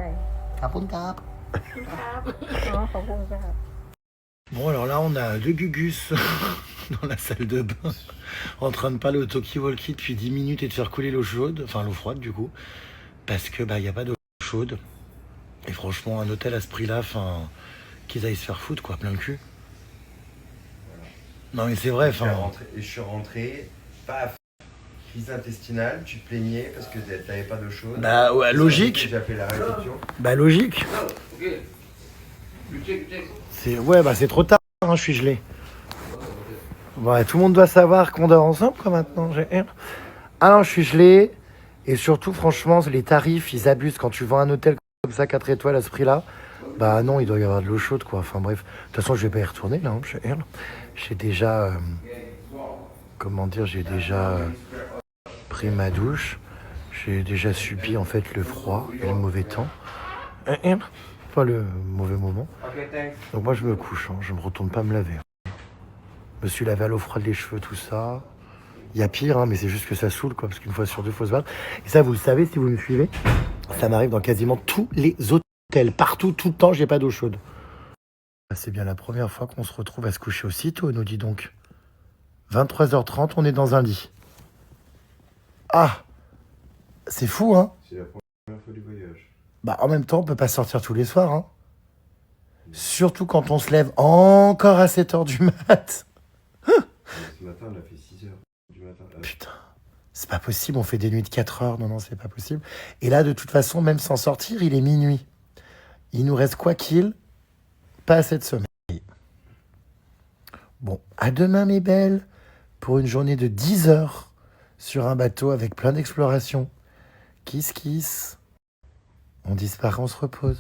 Capon cap. อ๋อขอบคุณค่ะ Bon, alors là, on a 2 gugus dans la salle de bain, en train de parler au talkie-walkie depuis 10 minutes et de faire couler l'eau chaude, enfin l'eau froide du coup, parce que bah, y a pas d'eau chaude. Et franchement, un hôtel à ce prix-là, enfin, qu'ils aillent se faire foutre, quoi, plein le cul. Non, mais c'est vrai, enfin. Je suis rentré, paf, crise intestinale, tu te plaignais parce que t'avais pas d'eau chaude. Bah ouais, logique. J'ai appelé la réception. Bah logique. Ouais, bah c'est trop tard, hein, je suis gelé. Ouais, tout le monde doit savoir qu'on dort ensemble, quoi, maintenant. Ah non, je suis gelé. Et surtout, franchement, les tarifs, ils abusent. Quand tu vends un hôtel comme ça, 4 étoiles à ce prix-là, bah non, il doit y avoir de l'eau chaude, quoi. Enfin bref, de toute façon, je vais pas y retourner, là. Hein, j'ai déjà... comment dire, j'ai déjà pris ma douche. J'ai déjà subi, en fait, le froid et le mauvais temps. Pas le mauvais moment. Donc moi, je me couche. Hein. Je me retourne pas me laver. Je me suis lavé à l'eau froide les cheveux, tout ça. Il y a pire, hein, mais c'est juste que ça saoule, quoi, parce qu'une fois sur deux, il faut se battre. Et ça, vous le savez, si vous me suivez, ça m'arrive dans quasiment tous les hôtels. Partout, tout le temps, j'ai pas d'eau chaude. C'est bien la première fois qu'on se retrouve à se coucher aussitôt, nous dit donc. 23h30, on est dans un lit. Ah, c'est fou, hein? C'est la première fois du voyage. Bah, en même temps, on peut pas sortir tous les soirs, hein. Surtout quand on se lève encore à 7h du mat. Ce matin, on a fait 6h du matin. Putain, c'est pas possible, on fait des nuits de 4 heures. Non, c'est pas possible. Et là, de toute façon, même sans sortir, il est minuit. Il nous reste quoi qu'il? Pas assez de sommeil. Bon, à demain, mes belles, pour une journée de 10 heures sur un bateau avec plein d'explorations. Kiss, kiss. On disparaît, on se repose.